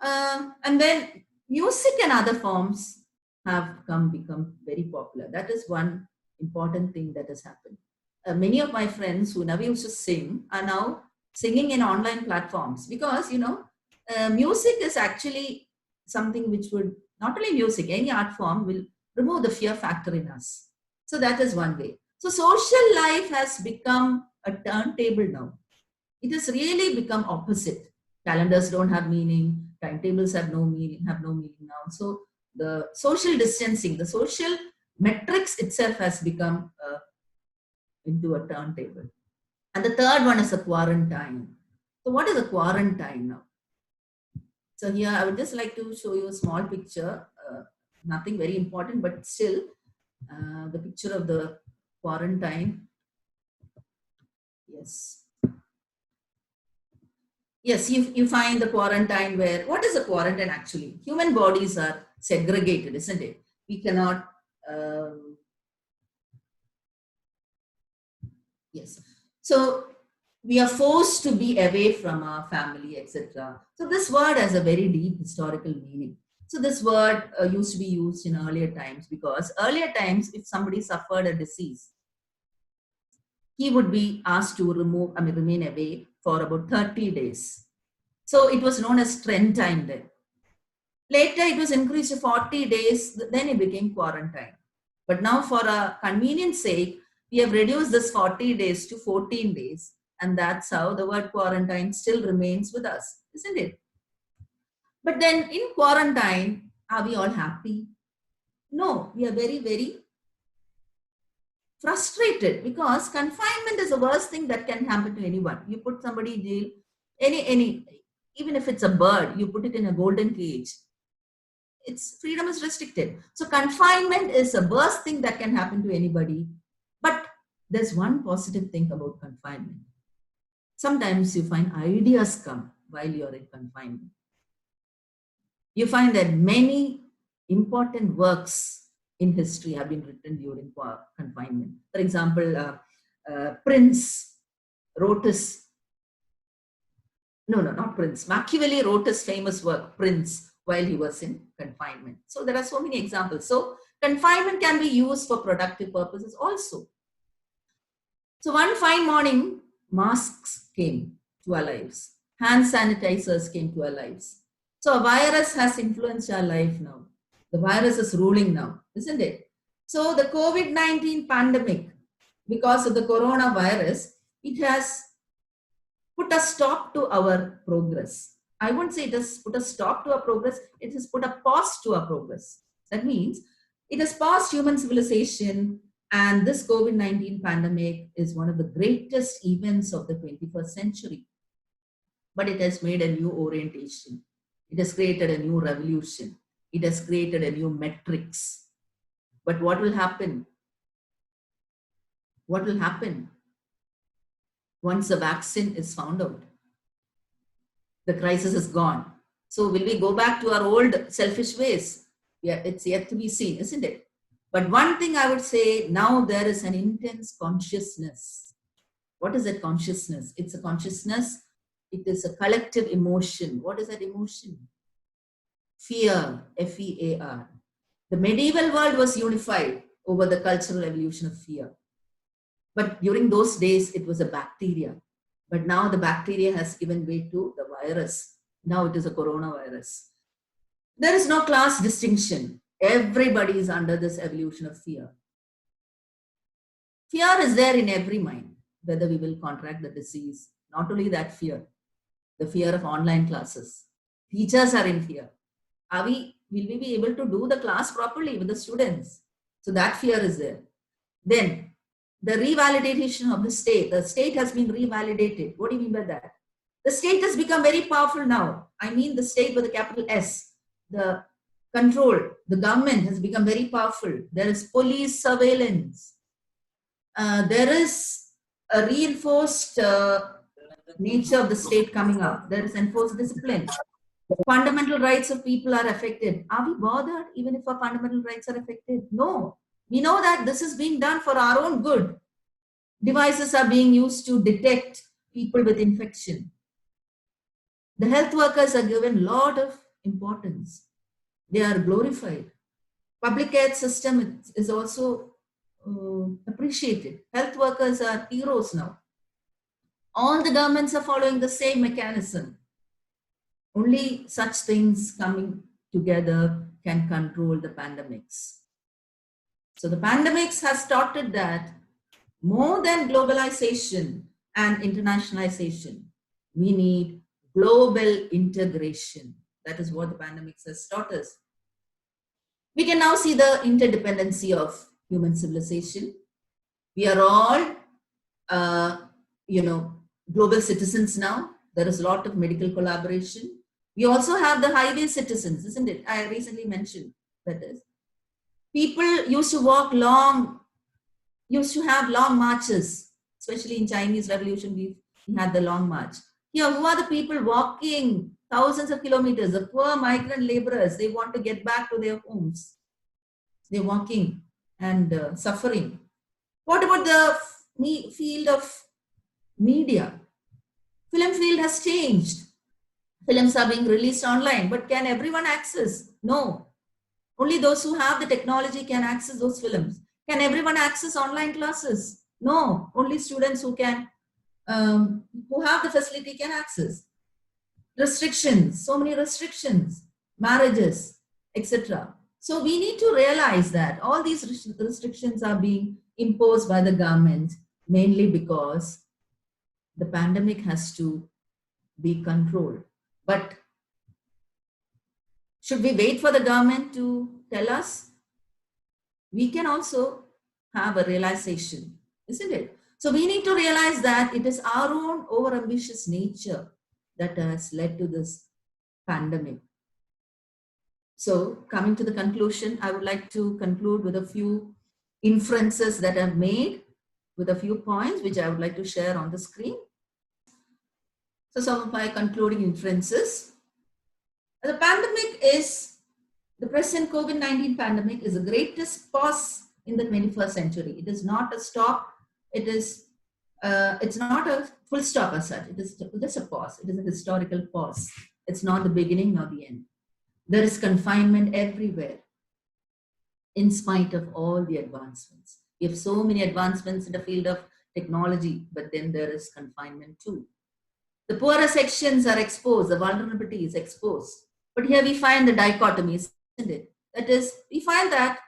And then music and other forms have become very popular. That is one important thing that has happened. Many of my friends who never used to sing are now singing in online platforms because, you know, music is actually something which would, not only music, any art form will remove the fear factor in us. So that is one way. So social life has become a turntable now. It has really become opposite. Calendars don't have meaning, timetables have no meaning now. So the social distancing, the social metrics itself has become into a turntable. And the third one is a quarantine. So what is a quarantine now? So here I would just like to show you a small picture, nothing very important, but still the picture of the quarantine. Yes. Yes, you find the quarantine where, what is a quarantine actually? Human bodies are segregated, isn't it? We cannot, yes. So we are forced to be away from our family, etc. So this word has a very deep historical meaning. So this word used to be used in earlier times because earlier times, if somebody suffered a disease, he would be asked to remain away for about 30 days. So it was known as trend time then. Later it was increased to 40 days, then it became quarantine. But now for a convenience sake, we have reduced this 40 days to 14 days. And that's how the word quarantine still remains with us, isn't it? But then in quarantine, are we all happy? No, we are very, very frustrated because confinement is the worst thing that can happen to anyone. You put somebody in jail, even if it's a bird, you put it in a golden cage. Its freedom is restricted. So confinement is the worst thing that can happen to anybody. But there's one positive thing about confinement. Sometimes you find ideas come while you're in confinement. You find that many important works in history have been written during confinement. For example, Prince wrote his, not Prince, Machiavelli wrote his famous work, Prince, while he was in confinement. So there are so many examples. So confinement can be used for productive purposes also. So one fine morning, masks came to our lives. Hand sanitizers came to our lives. So a virus has influenced our life now. The virus is ruling now, isn't it? So the COVID-19 pandemic, because of the coronavirus, it has put a stop to our progress. I won't say it has put a stop to our progress, it has put a pause to our progress. That means it has paused human civilization, and this COVID-19 pandemic is one of the greatest events of the 21st century. But it has made a new orientation. It has created a new revolution. It has created a new metrics. But what will happen? What will happen once the vaccine is found out? The crisis is gone. So will we go back to our old selfish ways? Yeah, it's yet to be seen, isn't it? But one thing I would say, now there is an intense consciousness. What is that consciousness? It's a consciousness. It is a collective emotion. What is that emotion? Fear, F-E-A-R. The medieval world was unified over the cultural evolution of fear. But during those days, it was a bacteria. But now the bacteria has given way to the virus. Now it is a coronavirus. There is no class distinction. Everybody is under this evolution of fear. Fear is there in every mind, whether we will contract the disease. Not only that fear, the fear of online classes. Teachers are in fear. Will we be able to do the class properly with the students? So that fear is there. Then the revalidation of the state. The state has been revalidated. What do you mean by that? The state has become very powerful now. I mean the state with a capital S. The control, the government has become very powerful. There is police surveillance. There is a reinforced nature of the state coming up. There is enforced discipline. Fundamental rights of people are affected. Are we bothered even if our fundamental rights are affected? No. We know that this is being done for our own good. Devices are being used to detect people with infection. The health workers are given a lot of importance. They are glorified. Public health system is also appreciated. Health workers are heroes now. All the governments are following the same mechanism. Only such things coming together can control the pandemics. So the pandemics has taught it that more than globalization and internationalization, we need global integration. That is what the pandemics has taught us. We can now see the interdependency of human civilization. We are all, global citizens now. There is a lot of medical collaboration. We also have the highway citizens, isn't it? I recently mentioned that is. People used to have long marches, especially in Chinese Revolution, we had the long march. Here, who are the people walking thousands of kilometers? The poor migrant laborers, they want to get back to their homes. They're walking and suffering. What about the field of media? Film field has changed. Films are being released online, but can everyone access? No. Only those who have the technology can access those films. Can everyone access online classes? No. Only students who have the facility can access. Restrictions, so many restrictions, marriages, etc. So we need to realize that all these restrictions are being imposed by the government, mainly because the pandemic has to be controlled. But should we wait for the government to tell us? We can also have a realization, isn't it? So we need to realize that it is our own overambitious nature that has led to this pandemic. So coming to the conclusion, I would like to conclude with a few inferences that I've made, with a few points which I would like to share on the screen. So some of my concluding inferences. The present COVID-19 pandemic is the greatest pause in the 21st century. It is not a stop. It's not a full stop as such. It is just a pause. It is a historical pause. It's not the beginning nor the end. There is confinement everywhere, in spite of all the advancements. We have so many advancements in the field of technology, but then there is confinement too. The poorer sections are exposed, the vulnerability is exposed. But here we find the dichotomy, isn't it? That is, we find that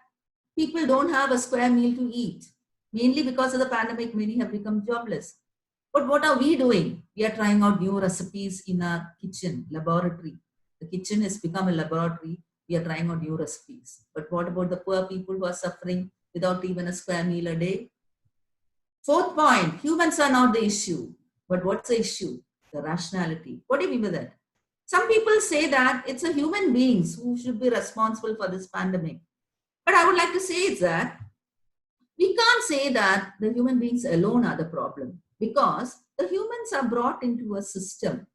people don't have a square meal to eat. Mainly because of the pandemic, many have become jobless. But what are we doing? We are trying out new recipes in our kitchen, laboratory. The kitchen has become a laboratory. We are trying out new recipes. But what about the poor people who are suffering without even a square meal a day? Fourth point, humans are not the issue. But what's the issue? The rationality. What do you mean by that? Some people say that it's a human beings who should be responsible for this pandemic. But I would like to say is that we can't say that the human beings alone are the problem, because the humans are brought into a system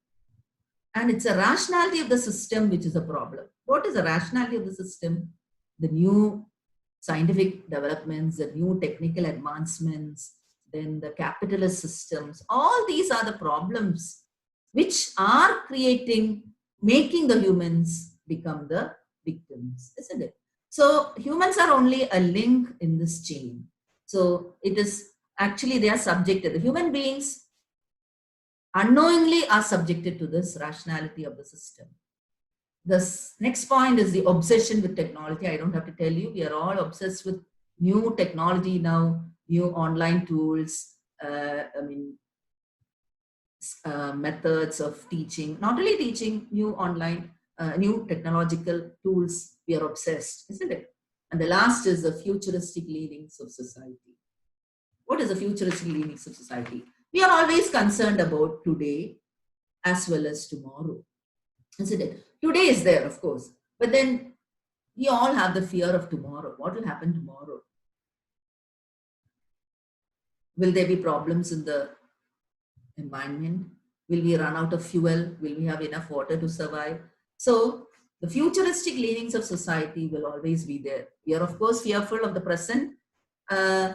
and it's a rationality of the system which is a problem. What is the rationality of the system? The new scientific developments, the new technical advancements, then the capitalist systems, all these are the problems which are making the humans become the victims, isn't it? So humans are only a link in this chain. So it is actually they are subjected. The human beings unknowingly are subjected to this rationality of the system. This next point is the obsession with technology. I don't have to tell you, we are all obsessed with new technology now, new online tools, methods of teaching, not only teaching, new online, new technological tools. We are obsessed, isn't it? And the last is the futuristic leanings of society. What is the futuristic leanings of society? We are always concerned about today as well as tomorrow, isn't it? Today is there, of course, but then we all have the fear of tomorrow. What will happen tomorrow? Will there be problems in the environment? Will we run out of fuel? Will we have enough water to survive? So the futuristic leanings of society will always be there. We are, of course, fearful of the present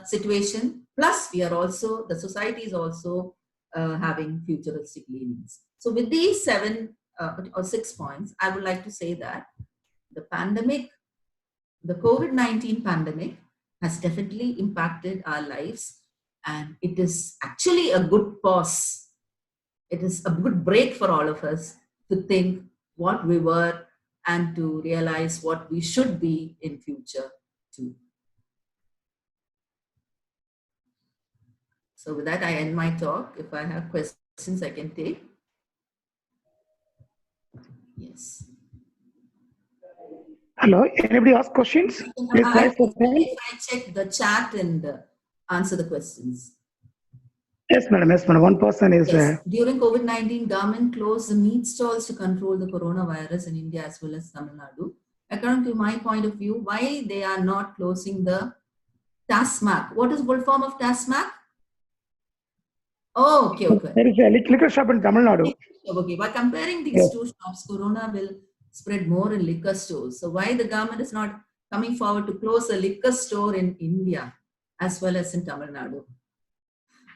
situation. Plus, the society is also having futuristic leanings. So with these 7 or 6 points, I would like to say that the pandemic, the COVID-19 pandemic has definitely impacted our lives, and it is actually a good pause. It is a good break for all of us to think what we were and to realize what we should be in future too. So with that, I end my talk. If I have questions, I can take. Yes. Hello, anybody ask questions? Please raise your hand. If I check the chat and answer the questions. Yes, madam. Yes, madam. One person is. Yes. During COVID-19, government closed the meat stalls to control the coronavirus in India as well as Tamil Nadu. According to my point of view, why they are not closing the TASMAC? What is full form of TASMAC? Oh, okay. There is a liquor shop in Tamil Nadu. Okay, by comparing these two shops, corona will spread more in liquor stores. So why the government is not coming forward to close a liquor store in India as well as in Tamil Nadu?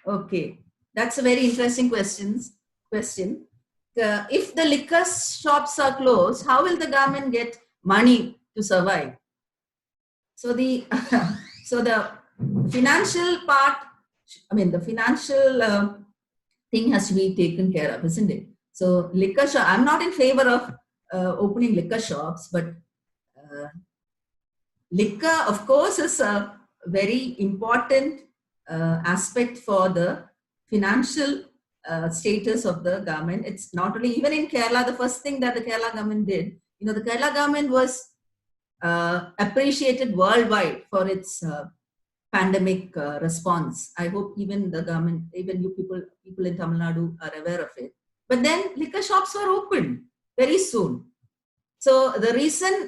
Okay, that's a very interesting question. If the liquor shops are closed, how will the government get money to survive? So the financial part, the financial thing has to be taken care of, isn't it? So liquor shop, I'm not in favor of opening liquor shops, but liquor, of course, is a very important aspect for the financial status of the government. It's not only, even in Kerala, the first thing that the Kerala government did, the Kerala government was appreciated worldwide for its pandemic response. I hope even the government, even you people in Tamil Nadu are aware of it. But then liquor shops were opened very soon. So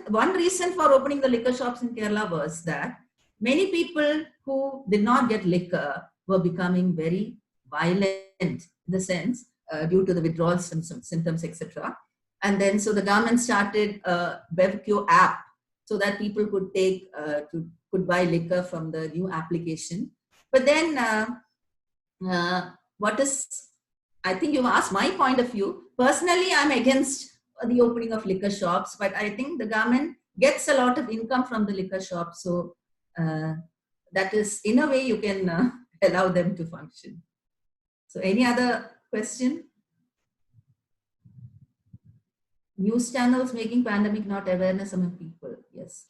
one reason for opening the liquor shops in Kerala was that many people who did not get liquor were becoming very violent, in the sense due to the withdrawal symptoms, etc. And then so the government started a BevQ app so that people could could buy liquor from the new application. But then I think you asked my point of view. Personally, I'm against the opening of liquor shops, but I think the government gets a lot of income from the liquor shops. So that is, in a way, you can allow them to function. So any other question? News channels making pandemic not awareness among people. Yes.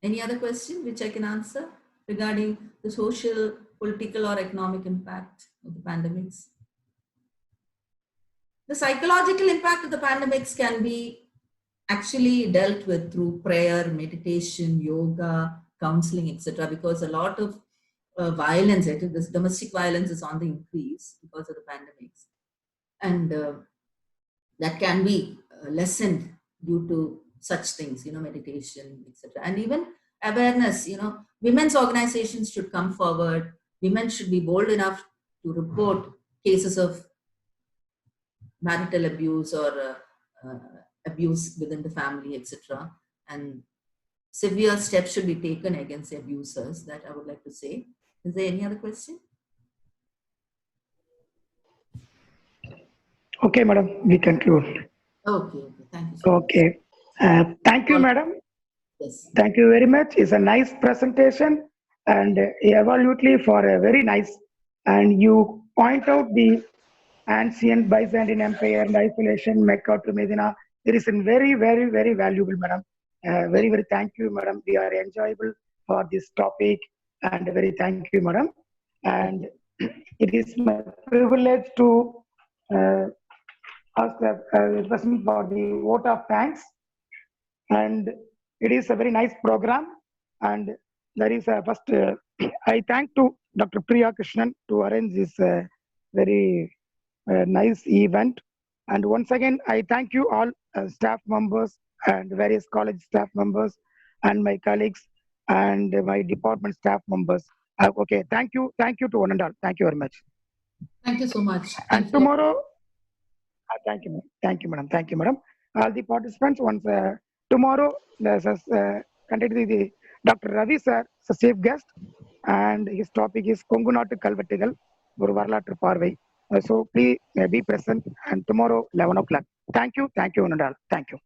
Any other question which I can answer regarding the social, political, or economic impact of the pandemics? The psychological impact of the pandemics can be actually dealt with through prayer, meditation, yoga, counseling, etc. Because a lot of violence, this domestic violence is on the increase because of the pandemics. And that can be lessened due to such things, meditation, etc. And even awareness, women's organizations should come forward. Women should be bold enough to report cases of marital abuse or abuse within the family, etc. And severe steps should be taken against the abusers. That I would like to say. Is there any other question? Okay, madam, we conclude. Okay, thank you so much. Okay. Thank you, madam. Yes. Thank you very much. It's a nice presentation and evaluately for a very nice. And you point out the ancient Byzantine Empire and isolation, Mecca to Medina. It is very, very, very valuable, madam. Very, very thank you, madam. We are enjoyable for this topic and very thank you, madam. And it is my privilege to ask the person for the vote of thanks. And it is a very nice program. And there is a first, I thank to Dr. Priya Krishnan to arrange this very nice event. And once again, I thank you all staff members and various college staff members and my colleagues and my department staff members. Okay, thank you to one and all. Thank you very much. Thank you so much. And tomorrow, thank you, madam. Thank you, madam. All the participants, once tomorrow, there's conducted the Dr. Ravi sir, is a chief guest, and his topic is Kongunattu Kalvattigal, ஒரு வரலாற்று பார்வை. So please be present and tomorrow 11 o'clock. Thank you, one and all. Thank you.